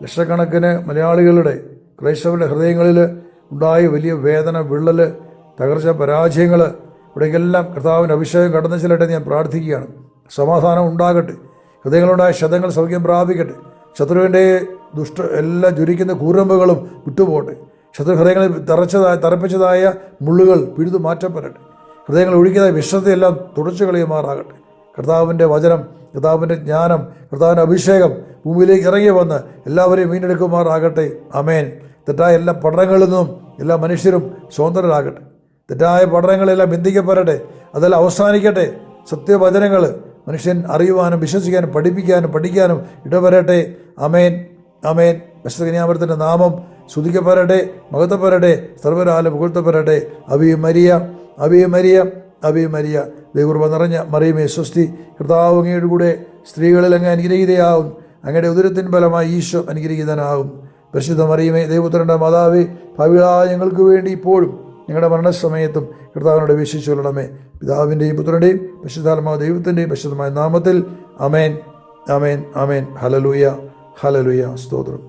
ലക്ഷക്കണക്കിന് മലയാളികളുടെ ക്രൈസ്തവരുടെ ഹൃദയങ്ങളിൽ ഉണ്ടായ വലിയ വേദന, വിള്ളൽ, തകർച്ച, പരാജയങ്ങൾ ഇവിടേക്കെല്ലാം കർത്താവിൻ്റെ അഭിഷേകം കടന്നു ചെല്ലട്ടെ ഞാൻ പ്രാർത്ഥിക്കുകയാണ്. സമാധാനം ഉണ്ടാകട്ടെ. ഹൃദയങ്ങളുണ്ടായ ക്ഷതങ്ങൾ സൗഖ്യം പ്രാപിക്കട്ടെ. ശത്രുവിൻ്റെ എല്ലാ ജ്വലിക്കുന്ന കൂരമ്പുകളും വിട്ടുപോകട്ടെ. ശത്രു ഹൃദയങ്ങളിൽ തറപ്പിച്ചതായ മുള്ളുകൾ പിഴുതു മാറ്റപ്പെടട്ടെ. ഹൃദയങ്ങൾ ഒഴുകിയതായ വിഷത്തെയെല്ലാം തുടച്ചു കളയുമാറാകട്ടെ. കർത്താവിൻ്റെ വചനം, കർത്താവിൻ്റെ ജ്ഞാനം, കർത്താവിൻ്റെ അഭിഷേകം ഭൂമിയിലേക്ക് ഇറങ്ങി വന്ന് എല്ലാവരെയും വീണ്ടെടുക്കുമാറാകട്ടെ. ആമേൻ. തെറ്റായ എല്ലാ പഠനങ്ങളിൽ നിന്നും എല്ലാ മനുഷ്യരും സ്വതന്ത്രരാകട്ടെ. തെറ്റായ പഠനങ്ങളെല്ലാം ബന്ധിക്കപ്പെടട്ടെ. അതെല്ലാം അവസാനിക്കട്ടെ. സത്യവചനങ്ങൾ മനുഷ്യൻ അറിയുവാനും വിശ്വസിക്കാനും പഠിക്കാനും ഇടവരട്ടെ. ആമേൻ, ആമേൻ. വിശുദ്ധ കന്യാമറിയത്തിൻ്റെ നാമം സ്തുതിക്കപ്പെടട്ടെ, മഹത്വപ്പെടട്ടെ, സർവ്വരാലും പുകഴ്ത്തപ്പെടട്ടെ. അബി മരിയ, അബി മരിയ, അബി മരിയ. ദൈവകൃപ നിറഞ്ഞ മറിയമേ സ്വസ്തി. കർത്താവ് അങ്ങയുടെ കൂടെ സ്ത്രീകളിൽ അങ്ങ് അനുഗ്രഹീതയാകും. അങ്ങയുടെ ഉദരത്തിൻ ഫലമായി ഈശോ അനുഗ്രഹീതനാകും. പരിശുദ്ധ മറിയമേ ദൈവപുത്രൻ്റെ മാതാവേ, ഭാവികളായ ഞങ്ങൾക്ക് വേണ്ടി ഇപ്പോഴും ഞങ്ങളുടെ മരണസമയത്തും കർത്താവിനോട് അപേക്ഷിച്ചു കൊള്ളണമേ. പിതാവിൻ്റെയും പുത്രൻ്റെയും പരിശുദ്ധാത്മാവ് ദൈവത്തിൻ്റെയും പരിശുദ്ധമായ നാമത്തിൽ. ആമേൻ, ആമേൻ, ആമേൻ. ഹല്ലേലൂയ, ഹല്ലേലൂയ. സ്തോത്രം.